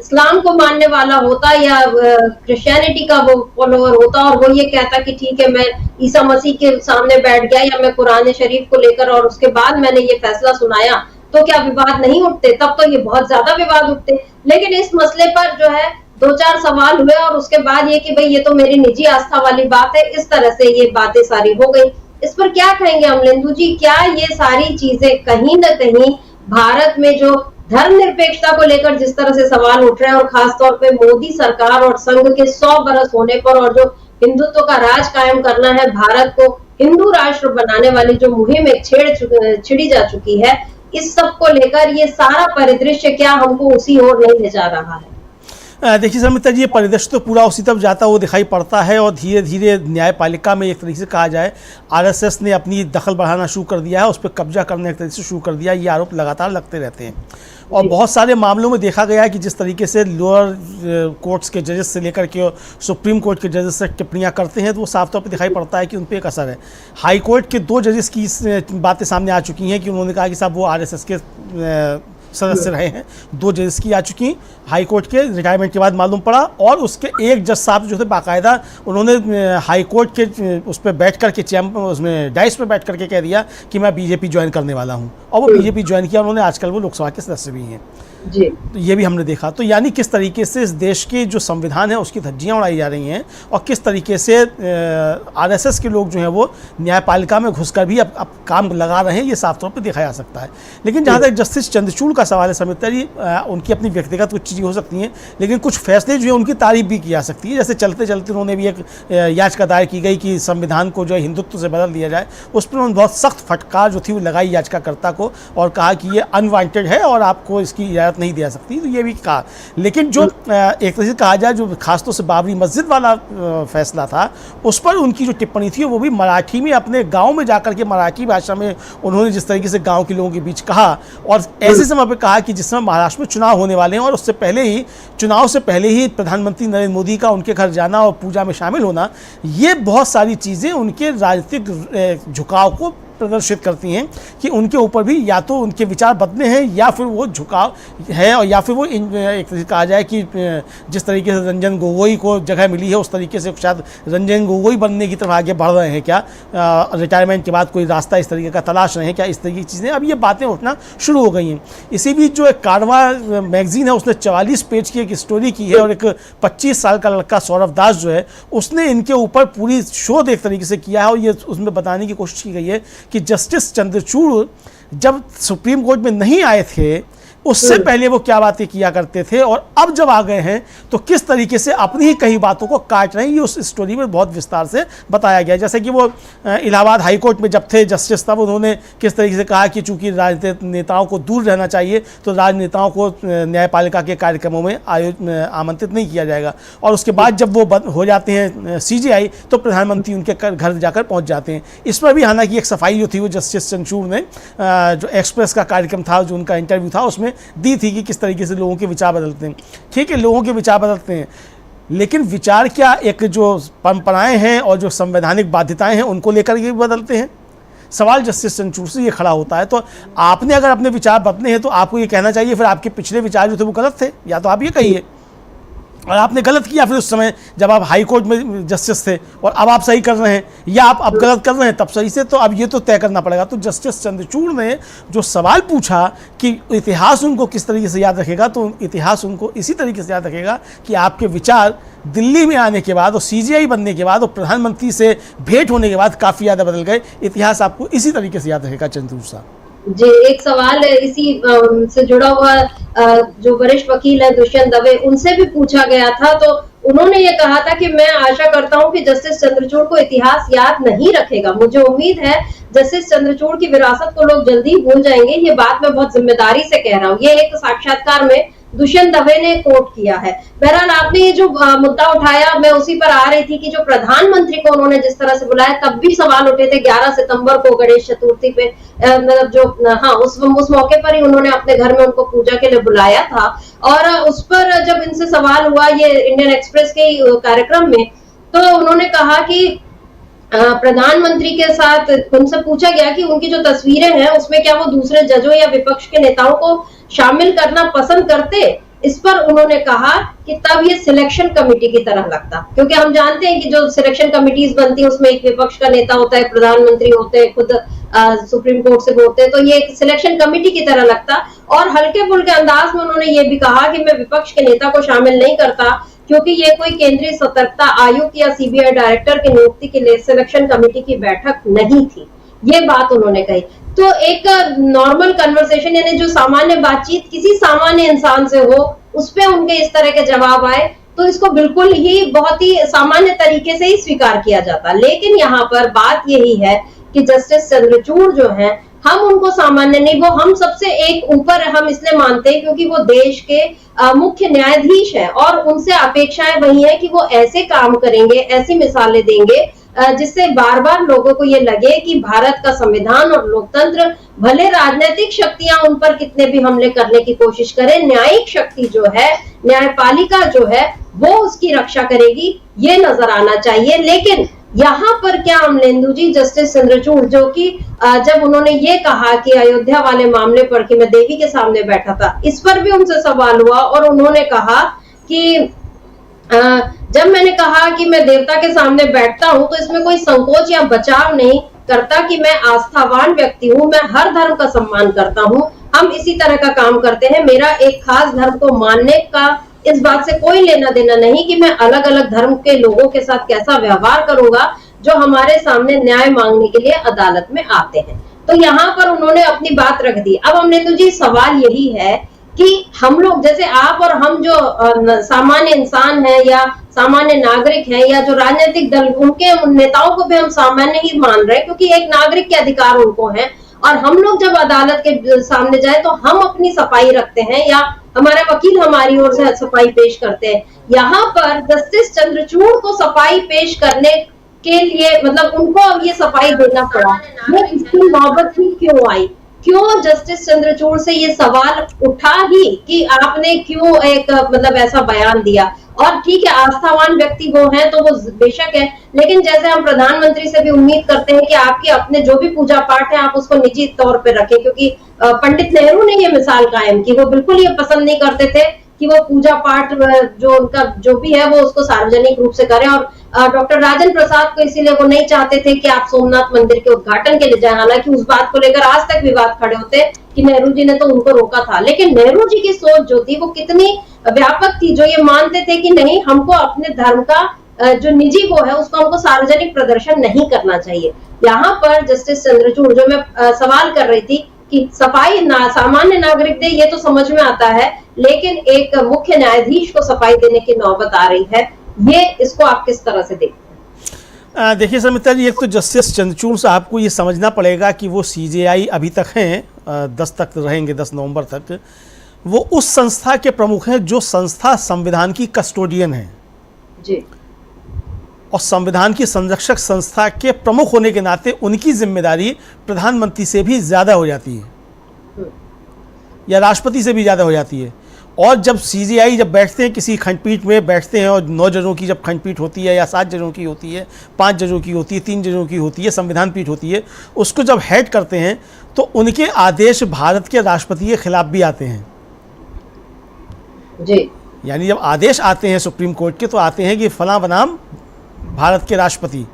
इस्लाम को मानने वाला होता या क्रिश्चियनिटी का वो फॉलोअर होता और वो ये कहता कि ठीक है मैं ईसा मसीह के सामने बैठ गया या मैं कुरान शरीफ को लेकर और उसके बाद मैंने ये फैसला सुनाया, तो क्या विवाद नहीं उठते? तब तो ये बहुत ज्यादा विवाद उठते। लेकिन इस मसले पर जो है 2-4 सवाल हुए और उसके बाद ये कि भाई ये तो मेरी निजी आस्था वाली बात है, इस तरह से ये बातें सारी हो गई। इस पर क्या कहेंगे अमलेंदु जी? क्या ये सारी चीजें कहीं ना कहीं भारत में जो धर्मनिरपेक्षता को लेकर जिस तरह से सवाल उठ रहे हैं, और खासतौर पे मोदी सरकार और संघ के 100 बरस होने पर और जो हिंदुत्व का राज कायम करना है, भारत को हिंदू राष्ट्र बनाने वाली जो मुहिम एक छिड़ी जा चुकी है, इस सब को लेकर ये सारा परिदृश्य क्या हमको उसी ओर नहीं ले जा रहा है? देखिए समिता जी, ये परिदृश्य तो पूरा उसी तरफ जाता हुआ दिखाई पड़ता है, और धीरे धीरे न्यायपालिका में एक तरीके से कहा जाए आरएसएस ने अपनी दखल बढ़ाना शुरू कर दिया है, उस पर कब्जा करने एक तरीके से शुरू कर दिया है। ये आरोप लगातार लगते रहते हैं, और बहुत सारे मामलों में देखा गया है कि जिस तरीके से लोअर कोर्ट्स के जजेस से लेकर के सुप्रीम कोर्ट के जजेस से टिप्पणियाँ करते हैं, तो वो साफ तौर पर दिखाई पड़ता है कि उन पर एक असर है। हाई कोर्ट के 2 जजेस की बातें सामने आ चुकी हैं कि उन्होंने कहा कि साहब वो आरएसएस के सदस्य रहे हैं। 2 जजेस की आ चुकी हाई कोर्ट के रिटायरमेंट के बाद मालूम पड़ा, और उसके एक जज साहब जो थे बाकायदा उन्होंने हाई कोर्ट के उस पर बैठ कर के उसमें डाइस पर बैठ करके कह दिया कि मैं बीजेपी ज्वाइन करने वाला हूं, और वो बीजेपी ज्वाइन किया उन्होंने। आजकल वो लोकसभा के सदस्य भी हैं। जी। तो ये भी हमने देखा। तो यानी किस तरीके से इस देश के जो संविधान है उसकी धज्जियां उड़ाई जा रही हैं और किस तरीके से आरएसएस के लोग जो हैं वो न्यायपालिका में घुसकर भी अब काम लगा रहे हैं, ये साफ तौर पे देखा जा सकता है। लेकिन जहाँ तक जस्टिस चंद्रचूड़ का सवाल है समिता जी, उनकी अपनी व्यक्तिगत कुछ चीज़ें हो सकती हैं, लेकिन कुछ फैसले जो है उनकी तारीफ भी की जा सकती है। जैसे चलते चलते उन्होंने भी एक याचिका दायर की गई कि संविधान को जो है हिंदुत्व से बदल दिया जाए। उस पर उन्होंने बहुत सख्त फटकार जो थी वो लगाई याचिकाकर्ता को और कहा कि ये अनवांटेड है और आपको इसकी इजाज़त नहीं दी जा सकती। तो ये भी कहा। लेकिन जो एक तरह से कहा जाए जो खासतौर से बाबरी मस्जिद वाला फैसला था, उस पर उनकी जो टिप्पणी थी वो भी मराठी में, अपने गांव में जाकर के मराठी भाषा में उन्होंने जिस तरीके से गांव के लोगों के बीच कहा और ऐसे समय पर कहा कि जिस समय महाराष्ट्र में चुनाव होने वाले हैं और उससे पहले ही, चुनाव से पहले ही प्रधानमंत्री नरेंद्र मोदी का उनके घर जाना और पूजा में शामिल होना, ये बहुत सारी चीज़ें उनके राजनीतिक झुकाव को प्रदर्शित करती हैं कि उनके ऊपर भी या तो उनके विचार बदले हैं या फिर वो झुकाव है, और या फिर वो एक तरह से कहा जाए कि जिस तरीके से रंजन गोगोई को जगह मिली है उस तरीके से शायद रंजन गोगोई बनने की तरफ आगे बढ़ रहे हैं क्या, रिटायरमेंट के बाद कोई रास्ता इस तरीके का तलाश रहे हैं क्या, इस तरीके की चीज़ें अब ये बातें उठना शुरू हो गई हैं। इसी बीच जो एक कारवा मैगजीन है उसने 44 पेज की एक स्टोरी की है और एक 25 साल का लड़का सौरभ दास जो है उसने इनके ऊपर पूरी शोध एक तरीके से किया है और ये उसमें बताने की कोशिश की गई है कि जस्टिस चंद्रचूड़ जब सुप्रीम कोर्ट में नहीं आए थे उससे पहले वो क्या बातें किया करते थे और अब जब आ गए हैं तो किस तरीके से अपनी ही कई बातों को काट रहे हैं, ये उस स्टोरी में बहुत विस्तार से बताया गया। जैसे कि वो इलाहाबाद हाई कोर्ट में जब थे जस्टिस, तब उन्होंने किस तरीके से कहा कि चूंकि राजनीतिक नेताओं को दूर रहना चाहिए तो राजनेताओं को न्यायपालिका के कार्यक्रमों में आमंत्रित नहीं किया जाएगा, और उसके बाद जब वो हो जाते हैं CJI तो प्रधानमंत्री उनके घर जाकर पहुँच जाते हैं। इस पर भी हालांकि एक सफाई जो थी वो जस्टिस चंद्रचूड़ ने जो एक्सप्रेस का कार्यक्रम था, जो उनका इंटरव्यू था, उसमें दी थी कि किस तरीके से लोगों के विचार बदलते हैं। ठीक है, लोगों के विचार बदलते हैं, लेकिन विचार क्या एक जो परंपराएं हैं और जो संवैधानिक बाध्यताएं हैं उनको लेकर के भी बदलते हैं। सवाल जस्टिस चंद्रचूड़ से ये खड़ा होता है। तो आपने अगर अपने विचार बदले हैं तो आपको ये कहना चाहिए फिर आपके पिछले विचार जो थे वो गलत थे, या तो आप ये कहिए और आपने गलत किया फिर उस समय जब आप हाई कोर्ट में जस्टिस थे, और अब आप सही कर रहे हैं, या आप अब गलत कर रहे हैं तब सही से, तो अब ये तो तय करना पड़ेगा। तो जस्टिस चंद्रचूड़ ने जो सवाल पूछा कि इतिहास उनको किस तरीके से याद रखेगा, तो इतिहास उनको इसी तरीके से याद रखेगा कि आपके विचार दिल्ली में आने के बाद और CJI बनने के बाद और प्रधानमंत्री से भेंट होने के बाद काफ़ी ज़्यादा बदल गए। इतिहास आपको इसी तरीके से याद रखेगा चंद्रचूड़ साहब। जी, एक सवाल इसी से जुड़ा हुआ जो वरिष्ठ वकील है दुष्यंत दवे, उनसे भी पूछा गया था, तो उन्होंने ये कहा था कि मैं आशा करता हूं कि जस्टिस चंद्रचूड़ को इतिहास याद नहीं रखेगा। मुझे उम्मीद है जस्टिस चंद्रचूड़ की विरासत को लोग जल्दी भूल जाएंगे। ये बात मैं बहुत जिम्मेदारी से कह रहा हूँ। ये एक साक्षात्कार में दुष्यंत दवे ने कोट किया है। बहरहाल आपने ये जो मुद्दा उठाया, मैं उसी पर आ रही थी कि जो प्रधानमंत्री को उन्होंने जिस तरह से बुलाया, तब भी सवाल उठे थे 11 सितंबर को गणेश चतुर्थी पे, मतलब जो उस मौके पर ही उन्होंने अपने घर में उनको पूजा के लिए बुलाया था, और उस पर जब इनसे सवाल हुआ ये इंडियन एक्सप्रेस के कार्यक्रम में, तो उन्होंने कहा कि प्रधानमंत्री के साथ उनसे पूछा गया कि उनकी जो तस्वीरें हैं उसमें क्या वो दूसरे जजों या विपक्ष के नेताओं को शामिल करना पसंद करते। इस पर उन्होंने कहा कि तब ये सिलेक्शन कमेटी की तरह लगता, क्योंकि हम जानते हैं कि जो सिलेक्शन कमेटीज बनती है उसमें एक विपक्ष का नेता होता है, प्रधानमंत्री होते हैं, खुद सुप्रीम कोर्ट से बोलते हैं, तो ये एक सिलेक्शन कमेटी की तरह लगता। और हल्के फुल्के अंदाज में उन्होंने ये भी कहा कि मैं विपक्ष के नेता को शामिल नहीं करता क्योंकि ये कोई केंद्रीय सतर्कता आयुक्त या CBI डायरेक्टर की नियुक्ति के लिए सिलेक्शन कमेटी की बैठक नहीं थी। ये बात उन्होंने कही। तो एक नॉर्मल कन्वर्सेशन, यानी जो सामान्य बातचीत किसी सामान्य इंसान से हो, उस पे उनके इस तरह के जवाब आए, तो इसको बिल्कुल ही बहुत ही सामान्य तरीके से ही स्वीकार किया जाता। लेकिन यहाँ पर बात यही है कि जस्टिस चंद्रचूड़ जो है, हम उनको सामान्य नहीं, वो हम सबसे एक ऊपर हम इसलिए मानते हैं क्योंकि वो देश के मुख्य न्यायाधीश है, और उनसे अपेक्षाएं वही है कि वो ऐसे काम करेंगे, ऐसी मिसालें देंगे जिससे बार बार लोगों को ये लगे कि भारत का संविधान और लोकतंत्र, भले राजनीतिक शक्तियां उन पर कितने भी हमले करने की कोशिश करें, न्यायिक शक्ति जो है, न्यायपालिका जो है, वो उसकी रक्षा करेगी, ये नजर आना चाहिए। लेकिन यहाँ पर क्या अमलेंदु जी, जस्टिस चंद्रचूड़ जो कि जब उन्होंने ये कहा कि अयोध्या वाले मामले पर कि मैं देवी के सामने बैठा था, इस पर भी उनसे सवाल हुआ और उन्होंने कहा कि जब मैंने कहा कि मैं देवता के सामने बैठता हूं तो इसमें कोई संकोच या बचाव नहीं करता कि मैं आस्थावान व्यक्ति हूं, मैं हर धर्म का सम्मान करता हूं, हम इसी तरह का काम करते हैं। मेरा एक खास धर्म को मानने का इस बात से कोई लेना देना नहीं कि मैं अलग अलग धर्म के लोगों के साथ कैसा व्यवहार करूंगा जो हमारे सामने न्याय मांगने के लिए अदालत में आते हैं। तो यहाँ पर उन्होंने अपनी बात रख दी। अब हमने तो जी सवाल यही है कि हम लोग जैसे आप और हम जो सामान्य इंसान हैं या सामान्य नागरिक हैं या जो राजनीतिक दल उनके उन नेताओं को भी हम सामान्य ही मान रहे हैं क्योंकि एक नागरिक के अधिकार उनको हैं। और हम लोग जब अदालत के सामने जाए तो हम अपनी सफाई रखते हैं या हमारा वकील हमारी ओर से सफाई पेश करते हैं। यहाँ पर जस्टिस चंद्रचूड़ को सफाई पेश करने के लिए मतलब उनको अब ये सफाई देना पड़ा, वो इसकी नौबत ही क्यों आई? क्यों जस्टिस चंद्रचूड़ से ये सवाल उठा ही कि आपने क्यों एक मतलब ऐसा बयान दिया? और ठीक है, आस्थावान व्यक्ति वो हैं तो वो बेशक है, लेकिन जैसे हम प्रधानमंत्री से भी उम्मीद करते हैं कि आपके अपने जो भी पूजा पाठ है आप उसको निजी तौर पे रखें, क्योंकि पंडित नेहरू ने ये मिसाल कायम की। वो बिल्कुल ये पसंद नहीं करते थे कि वो पूजा पाठ जो उनका जो भी है वो उसको सार्वजनिक रूप से करें। और डॉक्टर राजेंद्र प्रसाद को इसीलिए वो नहीं चाहते थे कि आप सोमनाथ मंदिर के उद्घाटन के लिए जाएं। हालांकि उस बात को लेकर आज तक विवाद खड़े होते कि नेहरू जी ने तो उनको रोका था, लेकिन नेहरू जी की सोच जो थी वो कितनी व्यापक थी, जो ये मानते थे कि नहीं, हमको अपने धर्म का जो निजी वो है उसको हमको सार्वजनिक प्रदर्शन नहीं करना चाहिए। यहाँ पर जस्टिस चंद्रचूड़ जो मैं सवाल कर रही थी कि सफाई सामान्य नागरिक दे ये तो समझ में आता है, लेकिन एक मुख्य न्यायाधीश को सफाई देने की नौबत आ रही है, ये इसको आप किस तरह से देखते हैं? देखिए समिता जी, एक तो जस्टिस चंद्रचूड़ साहब को ये समझना पड़ेगा कि वो CJI अभी तक हैं, 10 तक रहेंगे, 10 नवंबर तक। वो उस संस्था के प्रमुख हैं जो संस्था संविधान की कस्टोडियन है जी, और संविधान की संरक्षक संस्था के प्रमुख होने के नाते उनकी जिम्मेदारी प्रधानमंत्री से भी ज़्यादा हो जाती है या राष्ट्रपति से भी ज़्यादा हो जाती है। और जब CJI जब बैठते हैं, किसी खंडपीठ में बैठते हैं, और 9 जजों की जब खंडपीठ होती है या 7 जजों की होती है, 5 जजों की होती है, 3 जजों की होती है, संविधान पीठ होती है, उसको जब हेड करते हैं तो उनके आदेश भारत के राष्ट्रपति के खिलाफ भी आते हैं जी। यानी जब आदेश आते हैं सुप्रीम कोर्ट के तो आते हैं कि फलां बनाम भारत के राष्ट्रपति,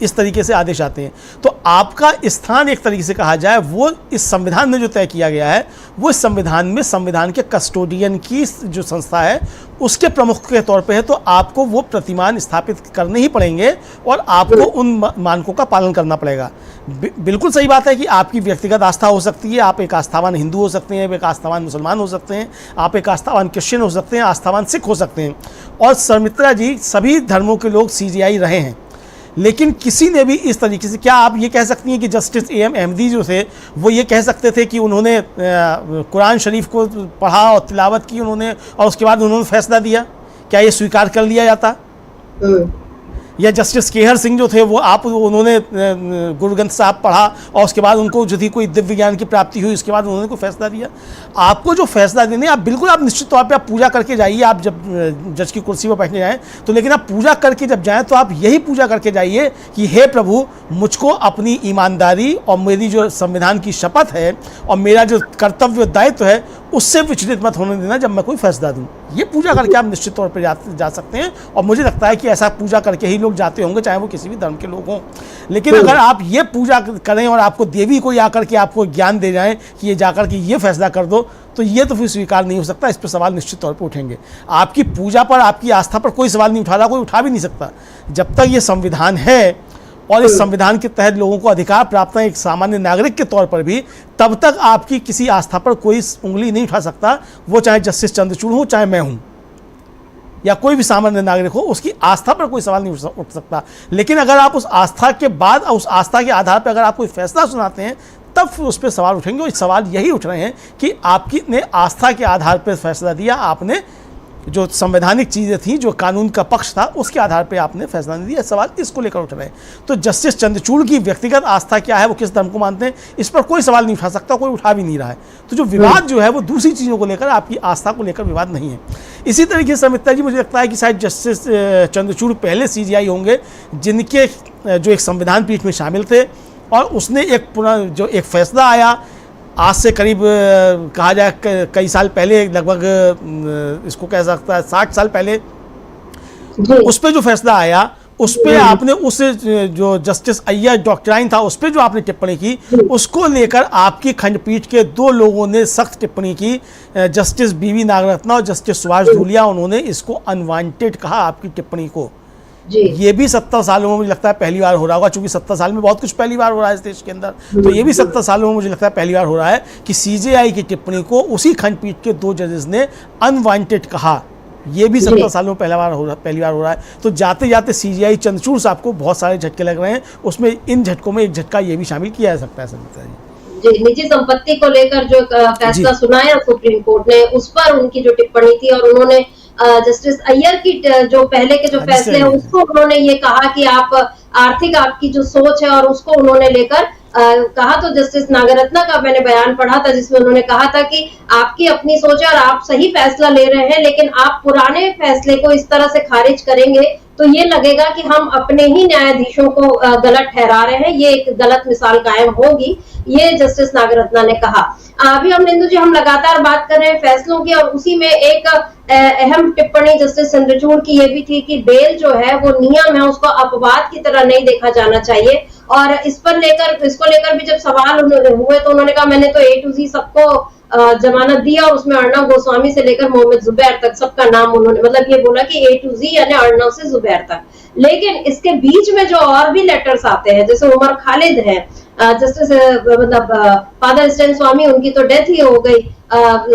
इस तरीके से आदेश आते हैं। तो आपका स्थान एक तरीके से कहा जाए वो इस संविधान में जो तय किया गया है वो इस संविधान में संविधान के कस्टोडियन की जो संस्था है उसके प्रमुख के तौर पे है। तो आपको वो प्रतिमान स्थापित करने ही पड़ेंगे और आपको उन मानकों का पालन करना पड़ेगा। बिल्कुल सही बात है कि आपकी व्यक्तिगत आस्था हो सकती है, आप एक आस्थावान हिंदू हो सकते हैं, एक आस्थावान मुसलमान हो सकते हैं, आप एक आस्थावान क्रिश्चियन हो सकते हैं, आस्थावान सिख हो सकते हैं। और शर्मित्रा जी, सभी धर्मों के लोग CJI रहे हैं, लेकिन किसी ने भी इस तरीके से, क्या आप ये कह सकती हैं कि जस्टिस AM अहमदी जो थे वो ये कह सकते थे कि उन्होंने कुरान शरीफ को पढ़ा और तिलावत की उन्होंने और उसके बाद उन्होंने फैसला दिया? क्या ये स्वीकार कर लिया जाता? या जस्टिस केहर सिंह जो थे वो उन्होंने गुरु ग्रंथ साहब पढ़ा और उसके बाद उनको जो थी कोई दिव्य ज्ञान की प्राप्ति हुई, उसके बाद उन्होंने कोई फैसला दिया? आपको जो फैसला देने, आप बिल्कुल आप निश्चित तौर पे आप पूजा करके जाइए, आप जब जज की कुर्सी पर बैठने जाएं तो, लेकिन आप पूजा करके जब जाएं तो आप यही पूजा करके जाइए कि हे प्रभु, मुझको अपनी ईमानदारी और मेरी जो संविधान की शपथ है और मेरा जो कर्तव्य दायित्व है उससे विचलित मत होने देना जब मैं कोई फैसला दूं। ये पूजा करके आप निश्चित तौर पे जा सकते हैं और मुझे लगता है कि ऐसा पूजा करके ही लोग जाते होंगे, चाहे वो किसी भी धर्म के लोग हों। लेकिन अगर आप ये पूजा करें और आपको देवी कोई आकर के आपको ज्ञान दे जाए कि ये जाकर के ये फैसला कर दो, तो ये तो फिर स्वीकार नहीं हो सकता। इस पर सवाल निश्चित तौर पर उठेंगे। आपकी पूजा पर, आपकी आस्था पर कोई सवाल नहीं उठा रहा, कोई उठा भी नहीं सकता जब तक ये संविधान है और इस संविधान के तहत लोगों को अधिकार प्राप्त है एक सामान्य नागरिक के तौर पर भी, तब तक आपकी किसी आस्था पर कोई उंगली नहीं उठा सकता। वो चाहे जस्टिस चंद्रचूड़ हो, चाहे मैं हूं या कोई भी सामान्य नागरिक हो, उसकी आस्था पर कोई सवाल नहीं उठ सकता। लेकिन अगर आप उस आस्था के बाद, उस आस्था के आधार पर अगर आप कोई फैसला सुनाते हैं, तब फिर उस पर सवाल उठेंगे। और सवाल यही उठ रहे हैं कि आपकी ने आस्था के आधार पर फैसला दिया, आपने जो संवैधानिक चीज़ें थी, जो कानून का पक्ष था, उसके आधार पे आपने फैसला नहीं दिया। सवाल इसको लेकर उठ रहे हैं। तो जस्टिस चंद्रचूड़ की व्यक्तिगत आस्था क्या है, वो किस धर्म को मानते हैं, इस पर कोई सवाल नहीं उठा सकता, कोई उठा भी नहीं रहा है। तो जो विवाद जो है वो दूसरी चीज़ों को लेकर, आपकी आस्था को लेकर विवाद नहीं है। इसी तरीके से समिता जी, मुझे लगता है कि शायद जस्टिस चंद्रचूड़ पहले CJI होंगे जिनके जो एक संविधान पीठ में शामिल थे और उसने एक जो एक फैसला आया आज से करीब कहा जाए कई साल पहले, लगभग इसको कह सकता है 60 साल पहले, उस पर जो फैसला आया उस पे आपने उस जो जस्टिस अय्यर डॉक्ट्राइन था उस पे जो आपने टिप्पणी की, उसको लेकर आपकी खंडपीठ के 2 लोगों ने सख्त टिप्पणी की। जस्टिस बीवी नागरत्ना और जस्टिस सुभाष धूलिया, उन्होंने इसको अनवांटेड कहा आपकी टिप्पणी को। जी। ये भी 70 सालों में मुझे लगता है पहली बार हो रहा होगा, चूंकि 70 साल में बहुत कुछ पहली बार हो रहा है इस देश के अंदर, तो ये भी 70 सालों में मुझे लगता है पहली बार हो रहा है कि सीजेआई की टिप्पणी को उसी खंडपीठ के 2 जजेस ने अनवांटेड कहा। ये भी 70 सालों में पहली बार हो रहा है। तो जाते जाते सीजेआई चंद्रचूड़ साहब को बहुत सारे झटके लग रहे हैं, उसमें इन झटकों में एक झटका ये भी शामिल किया जा सकता है सर। जी, निजी संपत्ति को लेकर जो फैसला सुनाया सुप्रीम कोर्ट ने, उस पर उनकी जो टिप्पणी थी, और उन्होंने जस्टिस अय्यर की जो पहले के जो फैसले हैं उसको उन्होंने ये कहा कि आप आर्थिक आपकी जो सोच है और उसको उन्होंने लेकर कहा। तो जस्टिस नागरत्ना का मैंने बयान पढ़ा था जिसमें उन्होंने कहा था कि आपकी अपनी सोच है और आप सही फैसला ले रहे हैं, लेकिन आप पुराने फैसले को इस तरह से खारिज करेंगे तो ये लगेगा कि हम अपने ही न्यायाधीशों को गलत ठहरा रहे हैं, ये एक गलत मिसाल कायम होगी, ये जस्टिस नागरत्ना ने कहा। अभी हम इंदु जी, हम लगातार बात कर रहे हैं फैसलों की, और उसी में एक अहम टिप्पणी जस्टिस चंद्रचूड़ की ये भी थी कि बेल जो है वो नियम है, उसको अपवाद की तरह नहीं देखा जाना चाहिए। और इसको लेकर भी जब सवाल हुए तो उन्होंने कहा मैंने तो A to Z सबको जमानत दिया, और उसमें अर्नब गोस्वामी से लेकर मोहम्मद जुबैर तक सबका नाम उन्होंने, मतलब ये बोला कि A to Z यानी अर्नब से जुबैर तक। लेकिन इसके बीच में जो और भी लेटर्स आते हैं, जैसे उमर खालिद है, जस्टिस मतलब फादर स्टैन स्वामी, उनकी तो डेथ ही हो गई,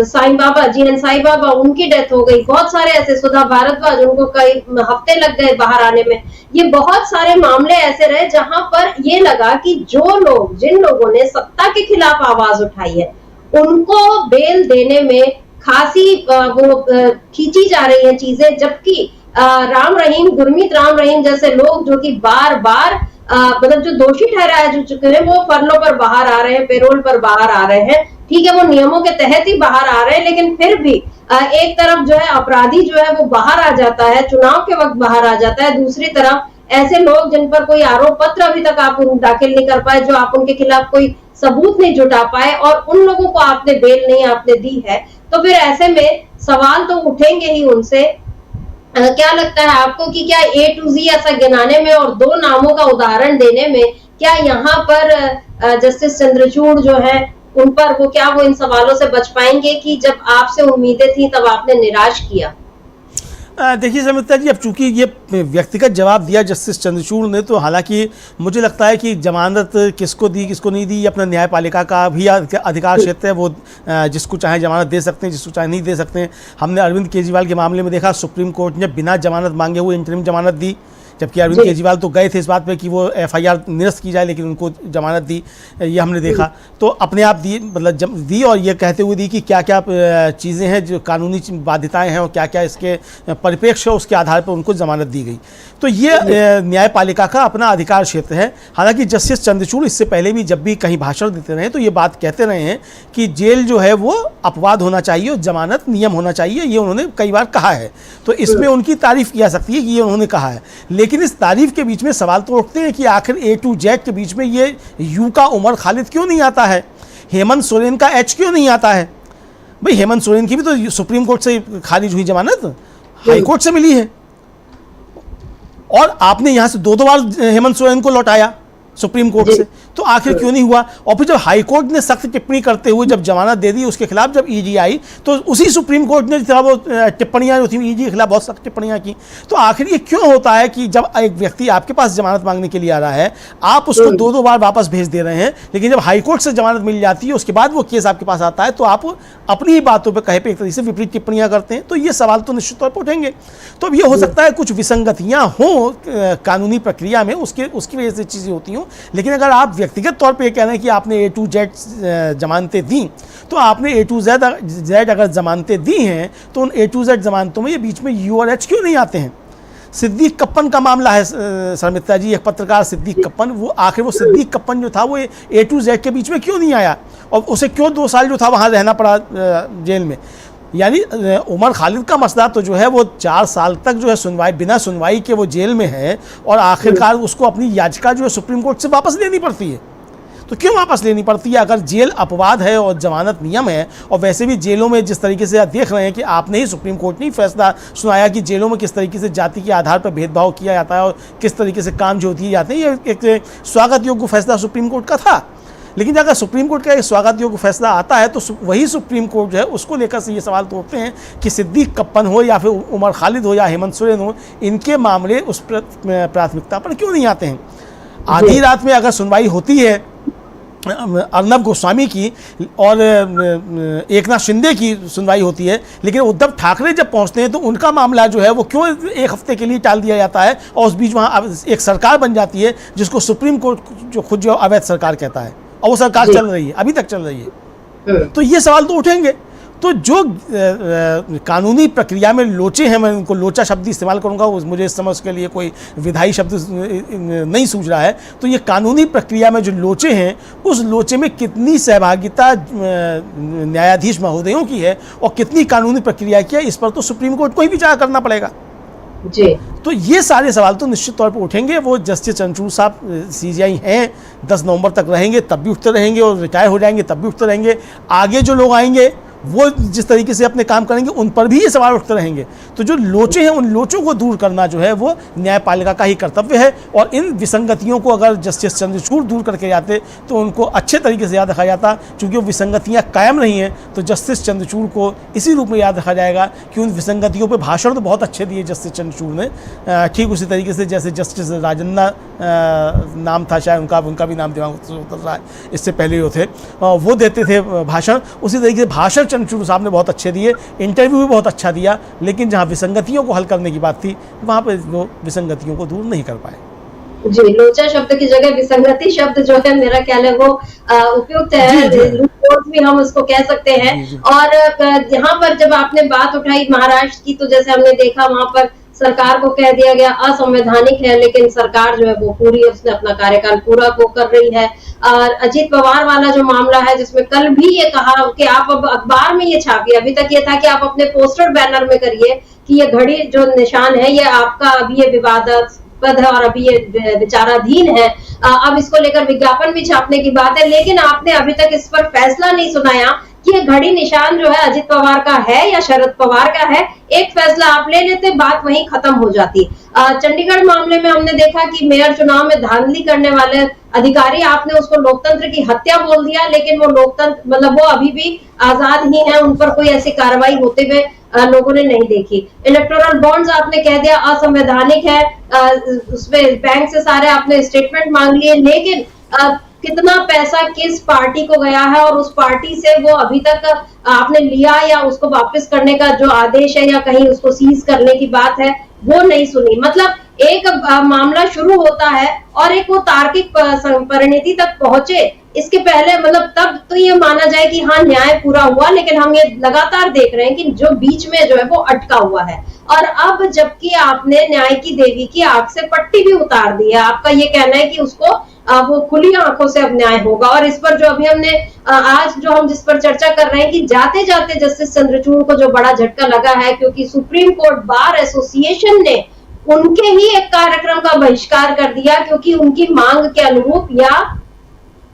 साईं बाबा GN साईं बाबा, उनकी डेथ हो गई, बहुत सारे ऐसे, सुधा भारद्वाज, उनको कई हफ्ते लग गए बाहर आने में। ये बहुत सारे मामले ऐसे रहे जहां पर ये लगा कि जिन लोगों ने सत्ता के खिलाफ आवाज उठाई है उनको बेल देने में खासी वो खींची जा रही है चीजें, जबकि राम रहीम, गुरमीत राम रहीम जैसे लोग जो कि बार बार मतलब जो दोषी ठहराए जा चुके हैं, वो फरलों पर बाहर आ रहे हैं, पेरोल पर बाहर आ रहे हैं। ठीक है, वो नियमों के तहत ही बाहर आ रहे हैं, लेकिन फिर भी एक तरफ जो है अपराधी जो है वो बाहर आ जाता है, चुनाव के वक्त बाहर आ जाता है, दूसरी तरफ ऐसे लोग जिन पर कोई आरोप पत्र अभी तक आप दाखिल नहीं कर पाए, जो आप उनके खिलाफ कोई सबूत नहीं जुटा पाए, और उन लोगों को आपने बेल नहीं आपने दी है, तो फिर ऐसे में सवाल तो उठेंगे ही उनसे। क्या लगता है आपको कि क्या A to Z ऐसा गिनाने में और 2 नामों का उदाहरण देने में क्या यहाँ पर जस्टिस चंद्रचूड़ जो है उन पर वो इन सवालों से बच पाएंगे कि जब आपसे उम्मीदें थी तब आपने निराश किया? देखिए समिता जी, अब चूंकि ये व्यक्तिगत जवाब दिया जस्टिस चंद्रचूड़ ने, तो हालांकि मुझे लगता है कि जमानत किसको दी किसको नहीं दी, अपना न्यायपालिका का भी अधिकार क्षेत्र है, वो जिसको चाहे जमानत दे सकते हैं, जिसको चाहे नहीं दे सकते हैं। हमने अरविंद केजरीवाल के मामले में देखा, सुप्रीम कोर्ट ने बिना जमानत मांगे हुए इंटरिम जमानत दी, जबकि अरविंद केजरीवाल तो गए थे इस बात पे कि वो FIR निरस्त की जाए, लेकिन उनको जमानत दी, ये हमने देखा। तो अपने आप दी, मतलब दी, और ये कहते हुए दी कि क्या क्या चीज़ें हैं जो कानूनी बाध्यताएं हैं और क्या क्या इसके परिप्रेक्ष्य है, उसके आधार पर उनको जमानत दी गई। तो ये न्यायपालिका का अपना अधिकार क्षेत्र है। हालांकि जस्टिस चंद्रचूड़ इससे पहले भी जब भी कहीं भाषण देते रहे तो ये बात कहते रहे हैं कि जेल जो है वो अपवाद होना चाहिए और जमानत नियम होना चाहिए, ये उन्होंने कई बार कहा है। तो इसमें उनकी तारीफ की जा सकती है कि ये उन्होंने कहा है, लेकिन इस तारीफ के बीच में सवाल तो उठते हैं कि आखिर A to Z के बीच में ये U का उमर खालिद क्यों नहीं आता है, हेमंत सोरेन का H क्यों नहीं आता है? भाई हेमंत सोरेन की भी तो सुप्रीम कोर्ट से खारिज हुई जमानत, हाई कोर्ट से मिली है, और आपने यहां से 2 बार हेमंत सोरेन को लौटाया सुप्रीम कोर्ट से, तो आखिर क्यों नहीं हुआ? और फिर जब हाई कोर्ट ने सख्त टिप्पणी करते हुए जब जमानत दे दी उसके खिलाफ, जब ED आई, तो उसी सुप्रीम कोर्ट ने वो टिप्पणियां जो थी ED के खिलाफ बहुत सख्त टिप्पणियां की। तो आखिर ये क्यों होता है कि जब एक व्यक्ति आपके पास जमानत मांगने के लिए आ रहा है, आप उसको 2 बार वापस भेज दे रहे हैं, लेकिन जब हाई कोर्ट से जमानत मिल जाती है उसके बाद वो केस आपके पास आता है, तो आप अपनी ही बातों पर कहे पे एक तरीके से विपरीत टिप्पणियां करते हैं। तो ये सवाल तो निश्चित तौर पर उठेंगे। तो अब ये हो सकता है कुछ विसंगतियां हों कानूनी प्रक्रिया में, उसकी वजह से चीज़ें होती हों, लेकिन अगर आप व्यक्तिगत तौर पे कह रहे हैं कि आपने A to Z जमानतें दी, तो आपने A to Z अगर जमानतें दी हैं तो उन A to Z जमानतों में ये बीच में U और H क्यों नहीं आते हैं? सिद्दीक कप्पन का मामला है शर्मिष्ठा जी, एक पत्रकार सिद्दीक कप्पन, वो आखिर वो सिद्दीक कप्पन जो था वो A to Z के बीच में क्यों नहीं आया, और उसे क्यों 2 साल जो था वहाँ रहना पड़ा जेल में? यानी उमर खालिद का मसला तो जो है वो 4 साल तक जो है सुनवाई, बिना सुनवाई के वो जेल में है, और आखिरकार उसको अपनी याचिका जो है सुप्रीम कोर्ट से वापस लेनी पड़ती है। तो क्यों वापस लेनी पड़ती है? अगर जेल अपवाद है और जमानत नियम है, और वैसे भी जेलों में जिस तरीके से आप देख रहे हैं कि आपने ही, सुप्रीम कोर्ट ने ही फैसला सुनाया कि जेलों में किस तरीके से जाति के आधार पर भेदभाव किया जाता है और किस तरीके से काम जो दिए जाते हैं, ये एक स्वागत योग्य फैसला सुप्रीम कोर्ट का था। लेकिन अगर सुप्रीम कोर्ट का एक स्वागत योग्य फैसला आता है तो वही सुप्रीम कोर्ट जो है उसको लेकर से ये सवाल तो उठते हैं कि सिद्दीक कप्पन हो या फिर उमर खालिद हो या हेमंत सोरेन हो, इनके मामले उस प्राथमिकता पर क्यों नहीं आते हैं? आधी रात में अगर सुनवाई होती है अर्नब गोस्वामी की और एकनाथ शिंदे की सुनवाई होती है, लेकिन उद्धव ठाकरे जब पहुंचते हैं तो उनका मामला जो है वो क्यों एक हफ्ते के लिए टाल दिया जाता है, और उस बीच वहाँ एक सरकार बन जाती है जिसको सुप्रीम कोर्ट जो खुद जो अवैध सरकार कहता है, और वो सरकार चल रही है, अभी तक चल रही है। तो ये सवाल तो उठेंगे। तो जो कानूनी प्रक्रिया में लोचे हैं, मैं उनको लोचा शब्द इस्तेमाल करूंगा, मुझे इस समय उसके लिए कोई विधायी शब्द नहीं सूझ रहा है। तो ये कानूनी प्रक्रिया में जो लोचे हैं, उस लोचे में कितनी सहभागिता न्यायाधीश महोदयों की है और कितनी कानूनी प्रक्रिया की है, इस पर तो सुप्रीम कोर्ट को ही विचार करना पड़ेगा जी। तो ये सारे सवाल तो निश्चित तौर पर उठेंगे। वो जस्टिस चंद्रचूड़ साहब CJI हैं, 10 नवंबर तक रहेंगे, तब भी उठते रहेंगे, और रिटायर हो जाएंगे तब भी उठते रहेंगे। आगे जो लोग आएंगे वो जिस तरीके से अपने काम करेंगे उन पर भी ये सवाल उठते रहेंगे। तो जो लोचे हैं, उन लोचों को दूर करना जो है वो न्यायपालिका का ही कर्तव्य है, और इन विसंगतियों को अगर जस्टिस चंद्रचूड़ दूर करके जाते तो उनको अच्छे तरीके से याद रखा जाता। चूँकि वो विसंगतियाँ कायम नहीं हैं, तो जस्टिस चंद्रचूड़ को इसी रूप में याद रखा जाएगा कि उन विसंगतियों पर भाषण तो बहुत अच्छे दिए जस्टिस चंद्रचूड़ ने, ठीक उसी तरीके से जैसे जस्टिस राजन्ना नाम था शायद उनका भी नाम दिमाग से उतर रहा है, इससे पहले वो थे, वो देते थे भाषण। उसी तरीके से भाषण चंद्रचूड़ साहब ने बहुत अच्छे दिए, इंटरव्यू भी बहुत अच्छा दिया, लेकिन जहाँ विसंगतियों को हल करने की बात थी वहाँ पर वो विसंगतियों को दूर नहीं कर पाए। जी, लोचा शब्द की जगह विसंगति शब्द जो है मेरा ख्याल है वो उपयुक्त है, भी हम उसको कह सकते हैं। और यहाँ पर जब आपने बात उठाई महाराष्ट्र की, तो जैसे हमने देखा वहां पर सरकार को कह दिया गया असंवैधानिक है, लेकिन सरकार जो है वो पूरी उसने अपना कार्यकाल पूरा वो कर रही है। और अजीत पवार वाला जो मामला है, जिसमें कल भी ये कहा कि आप अब अखबार में ये छापिए, अभी तक ये था कि आप अपने पोस्टर बैनर में करिए कि ये घड़ी जो निशान है ये आपका अभी ये विवादास्पद है और अभी ये विचाराधीन है, अब इसको लेकर विज्ञापन भी छापने की बात है। लेकिन आपने अभी तक इस पर फैसला नहीं सुनाया कि ये घड़ी निशान जो है अजित पवार का है या शरद पवार का है। एक फैसला आप ले लेते, बात वहीं खत्म हो जाती। चंडीगढ़ मामले में हमने देखा कि मेयर चुनाव में धांधली करने वाले अधिकारी, आपने उसको लोकतंत्र की हत्या बोल दिया, लेकिन वो लोकतंत्र मतलब वो अभी भी आजाद ही है, उन पर कोई ऐसी कार्रवाई होते हुए लोगों ने नहीं देखी। इलेक्टोरल बॉन्ड्स आपने कह दिया असंवैधानिक है, उसमें बैंक से सारे आपने स्टेटमेंट मांग लिए, लेकिन कितना पैसा किस पार्टी को गया है और उस पार्टी से वो अभी तक आपने लिया या उसको वापस करने का जो आदेश है या कहीं उसको सीज करने की बात है वो नहीं सुनी। मतलब एक मामला शुरू होता है और एक वो तार्किक परिणति तक पहुंचे, इसके पहले मतलब तब तो ये माना जाए कि हाँ न्याय पूरा हुआ, लेकिन हम ये लगातार देख रहे हैं कि जो बीच में जो है वो अटका हुआ है। और अब जबकि आपने न्याय की देवी की आंख से पट्टी भी उतार दी है, आपका ये कहना है कि उसको वो खुली आंखों से अब न्याय होगा। और इस पर जो अभी हमने आज जो हम जिस पर चर्चा कर रहे हैं कि जाते जाते जस्टिस चंद्रचूड़ को जो बड़ा झटका लगा है, क्योंकि सुप्रीम कोर्ट बार एसोसिएशन ने उनके ही एक कार्यक्रम का बहिष्कार कर दिया, क्योंकि उनकी मांग के अनुरूप या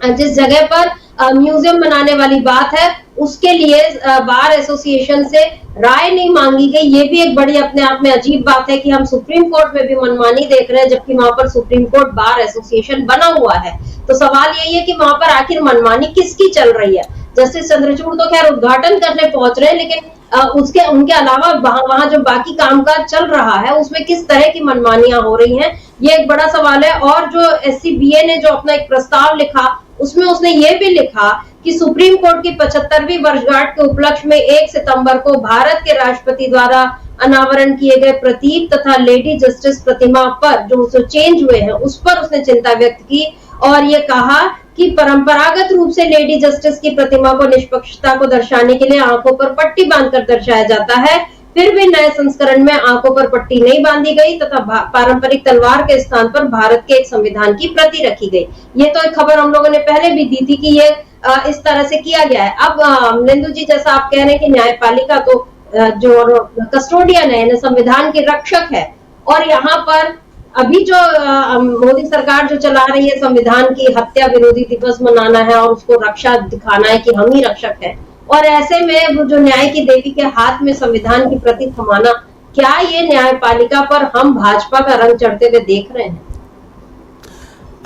जिस जगह पर म्यूजियम बनाने वाली बात है उसके लिए बार एसोसिएशन से राय नहीं मांगी गई। ये भी एक बड़ी अपने आप में अजीब बात है कि हम सुप्रीम कोर्ट में भी मनमानी देख रहे हैं, जबकि वहां पर सुप्रीम कोर्ट बार एसोसिएशन बना हुआ है। तो सवाल यही है कि वहां पर आखिर मनमानी किसकी चल रही है। जस्टिस चंद्रचूड़ तो खैर उद्घाटन करने पहुंच रहे हैं, लेकिन उनके अलावा वहां जो बाकी कामकाज चल रहा है उसमें किस तरह की मनमानियां हो रही हैं, ये एक बड़ा सवाल है। और जो SCBA ने जो अपना एक प्रस्ताव लिखा उसमें उसने ये भी लिखा कि सुप्रीम कोर्ट की 75वीं वर्षगांठ के उपलक्ष्य में 1 सितंबर को भारत के राष्ट्रपति द्वारा अनावरण किए गए प्रतीक तथा लेडी जस्टिस प्रतिमा पर जो चेंज हुए हैं उस पर उसने चिंता व्यक्त की और ये कहा कि परंपरागत रूप से लेडी जस्टिस की प्रतिमा को निष्पक्षता को दर्शाने के लिए आंखों पर पट्टी बांधकर दर्शाया जाता है, फिर भी नए संस्करण में आंखों पर पट्टी नहीं बांधी गई तथा पारंपरिक तलवार के स्थान पर भारत के एक संविधान की प्रति रखी गई। ये तो एक खबर हम लोगों ने पहले भी दी थी कि ये इस तरह से किया गया है। अब निंदु जी जैसा आप कह रहे हैं कि न्यायपालिका तो जो कस्टोडियन है, संविधान के रक्षक है, और यहाँ पर अभी जो मोदी सरकार जो चला रही है संविधान की हत्या विरोधी दिवस मनाना है और उसको रक्षा दिखाना है कि हम ही रक्षक हैं, और ऐसे में वो जो न्याय की देवी के हाथ में संविधान की प्रति थमाना, क्या ये न्यायपालिका पर हम भाजपा का रंग चढ़ते हुए देख रहे हैं?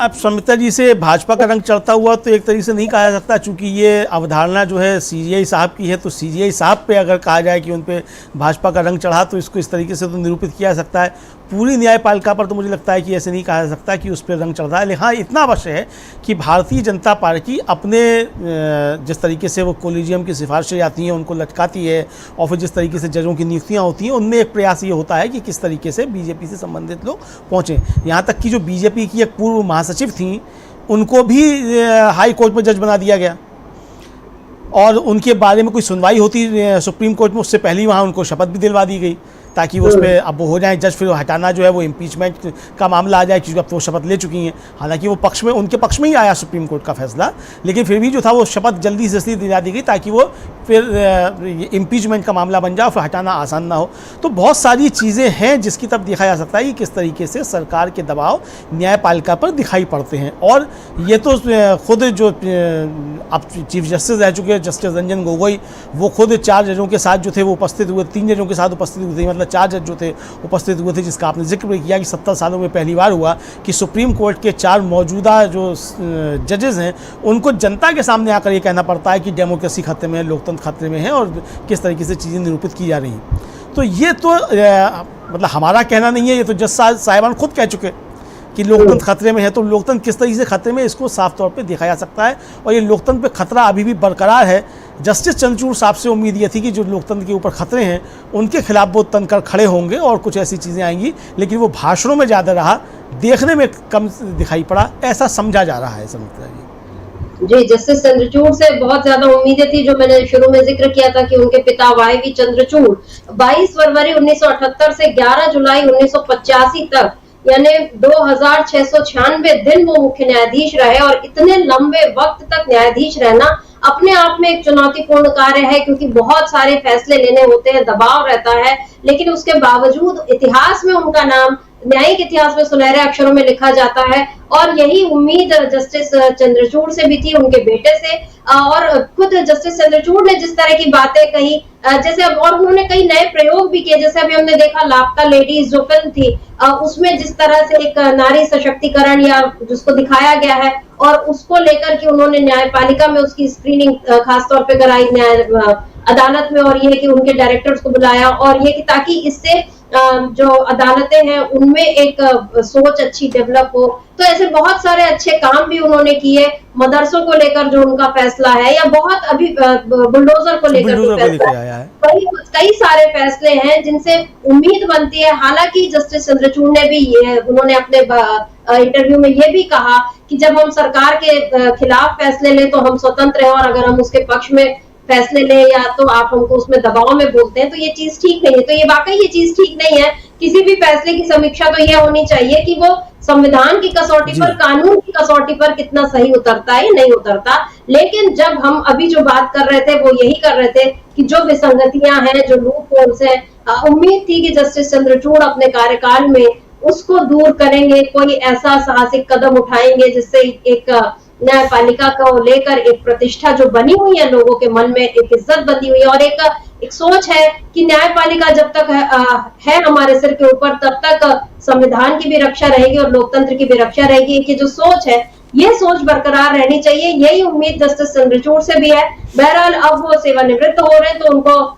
अब सुमित्रा जी, से भाजपा का रंग चढ़ता हुआ तो एक तरीके से नहीं कहा जा सकता, चूंकि ये अवधारणा जो है सीजीआई साहब की है, तो सीजीआई साहब पे अगर कहा जाए कि उन पे भाजपा का रंग चढ़ा तो इसको इस तरीके से तो निरूपित किया जा सकता है। पूरी न्यायपालिका पर तो मुझे लगता है कि ऐसे नहीं कहा जा सकता कि उस पर रंग चढ़ रहा है। लेकिन हाँ, इतना अवश्य है कि भारतीय जनता पार्टी अपने जिस तरीके से वो कोलिजियम की सिफारिशें आती हैं उनको लटकाती है, और फिर जिस तरीके से जजों की नियुक्तियाँ होती हैं, उनमें एक प्रयास ये होता है कि किस तरीके से बीजेपी से संबंधित लोग पहुँचें। यहाँ तक कि जो बीजेपी की एक पूर्व महासचिव थी, उनको भी हाई कोर्ट में जज बना दिया गया, और उनके बारे में कोई सुनवाई होती सुप्रीम कोर्ट में, उससे पहले ही वहाँ उनको शपथ भी दिलवा दी गई ताकि उस पर अब वो हो जाए जज, फिर हटाना जो है वो इम्पीचमेंट का मामला आ जाए, क्योंकि अब तो वो शपथ ले चुकी हैं। हालांकि वो पक्ष में, उनके पक्ष में ही आया सुप्रीम कोर्ट का फैसला, लेकिन फिर भी जो था वो शपथ जल्दी से जल्दी दिला दी गई ताकि वो फिर इम्पीचमेंट का मामला बन जाए, फिर हटाना आसान ना हो। तो बहुत सारी चीज़ें हैं जिसकी तरफ दिखाया जा सकता है कि किस तरीके से सरकार के दबाव न्यायपालिका पर दिखाई पड़ते हैं। और ये तो खुद जो अब चीफ जस्टिस रह चुके हैं जस्टिस रंजन गोगोई, वो खुद 4 जजों के साथ जो थे वो उपस्थित हुए, 3 जजों के साथ उपस्थित हुए थे, मतलब 4 जज जो थे उपस्थित हुए थे, जिसका आपने जिक्र किया कि 70 सालों में पहली बार हुआ कि सुप्रीम कोर्ट के 4 मौजूदा जो जजेस हैं उनको जनता के सामने आकर ये कहना पड़ता है कि डेमोक्रेसी खतरे में है, लोकतंत्र खतरे में है, और किस तरीके से चीज़ें निरूपित की जा रही हैं। तो ये तो मतलब हमारा कहना नहीं है, ये तो जज साहिबान खुद कह चुके कि लोकतंत्र खतरे में है। तो लोकतंत्र किस तरीके से खतरे में, इसको साफ तौर पे देखा जा सकता है, और ये लोकतंत्र पे खतरा अभी भी बरकरार है। जस्टिस चंद्रचूड़ साहब से उम्मीद ये थी कि जो लोकतंत्र के ऊपर खतरे हैं उनके खिलाफ वो तनकर खड़े होंगे और कुछ ऐसी चीज़ें आएंगी, लेकिन वो भाषणों में ज़्यादा रहा, देखने में कम दिखाई पड़ा, ऐसा समझा जा रहा है। समझता है जी, जस्टिस चंद्रचूड़ से बहुत ज्यादा उम्मीदें थी, जो मैंने शुरू में जिक्र किया था कि उनके पिता वाई.वी. चंद्रचूड़ 22 फरवरी 1978 से 11 जुलाई 1985 तक, यानी 2696 दिन वो मुख्य न्यायाधीश रहे, और इतने लंबे वक्त तक न्यायाधीश रहना अपने आप में एक चुनौतीपूर्ण कार्य है, क्योंकि बहुत सारे फैसले लेने होते हैं, दबाव रहता है, लेकिन उसके बावजूद इतिहास में उनका नाम, न्यायिक इतिहास में सुनहरे अक्षरों में लिखा जाता है। और यही उम्मीद जस्टिस चंद्रचूड़ से भी थी, उनके बेटे से, और खुद जस्टिस चंद्रचूड़ ने जिस तरह की बातें कही, जैसे और उन्होंने कई नए प्रयोग भी किए, जैसे अभी हमने देखा लापता लेडीज जो फिल्म थी, उसमें जिस तरह से एक नारी सशक्तिकरण या जिसको दिखाया गया है, और उसको लेकर के उन्होंने न्यायपालिका में उसकी स्क्रीनिंग खासतौर पे कराई न्याय अदालत में, और ये कि उनके डायरेक्टर्स को बुलाया, और ये कि ताकि इससे जो अदालतें हैं उनमें एक सोच अच्छी डेवलप हो। तो ऐसे बहुत सारे अच्छे काम भी उन्होंने किए, मदरसों को लेकर जो उनका फैसला है, या बहुत अभी बुलडोजर को लेकर जो फैसला है, कई सारे फैसले हैं जिनसे उम्मीद बनती है। हालांकि जस्टिस चंद्रचूड़ ने भी उन्होंने अपने इंटरव्यू में ये भी कहा कि जब हम सरकार के खिलाफ फैसले ले तो हम स्वतंत्र हैं, और अगर हम उसके पक्ष में फैसले ले या तो आप हमको उसमें दबाव में बोलते हैं, तो ये चीज ठीक नहीं है। तो ये वाकई ये चीज ठीक नहीं है। किसी भी फैसले की समीक्षा तो ये होनी चाहिए कि वो संविधान की कसौटी पर, कानून की कसौटी पर कितना सही उतरता है, नहीं उतरता। लेकिन जब हम अभी जो बात कर रहे थे वो यही कर रहे थे कि जो विसंगतियां हैं, जो लूप होल्स हैं, उम्मीद थी कि जस्टिस चंद्रचूड़ अपने कार्यकाल में उसको दूर करेंगे, कोई ऐसा साहसिक कदम उठाएंगे जिससे एक न्यायपालिका को लेकर एक प्रतिष्ठा जो बनी हुई है लोगों के मन में, एक इज्जत बनी हुई है, और एक सोच है कि न्यायपालिका जब तक है हमारे सिर के ऊपर, तब तक संविधान की भी रक्षा रहेगी और लोकतंत्र की भी रक्षा रहेगी। कि जो सोच है, ये सोच बरकरार रहनी चाहिए। यही उम्मीद जस्टिस चंद्रचूड़ से भी है। बहरहाल अब वो सेवानिवृत्त हो रहे हैं, तो उनको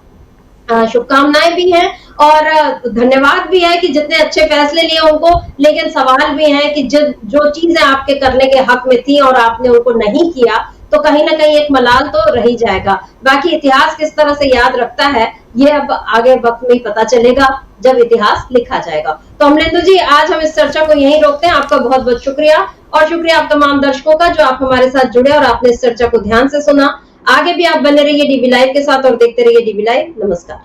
शुभकामनाएं भी हैं और धन्यवाद भी है कि जितने अच्छे फैसले लिए उनको। लेकिन सवाल भी है कि जो चीजें आपके करने के हक में थी और आपने उनको नहीं किया, तो कहीं ना कहीं एक मलाल तो रह ही जाएगा। बाकी इतिहास किस तरह से याद रखता है, ये अब आगे वक्त में ही पता चलेगा जब इतिहास लिखा जाएगा। तो अमलेंदु जी, आज हम इस चर्चा को यहीं रोकते हैं। आपका बहुत बहुत शुक्रिया, और शुक्रिया आप तमाम दर्शकों का जो आप हमारे साथ जुड़े और आपने इस चर्चा को ध्यान से सुना। आगे भी आप बने रहिए डीबी लाइव के साथ और देखते रहिए डीबी लाइव। नमस्कार।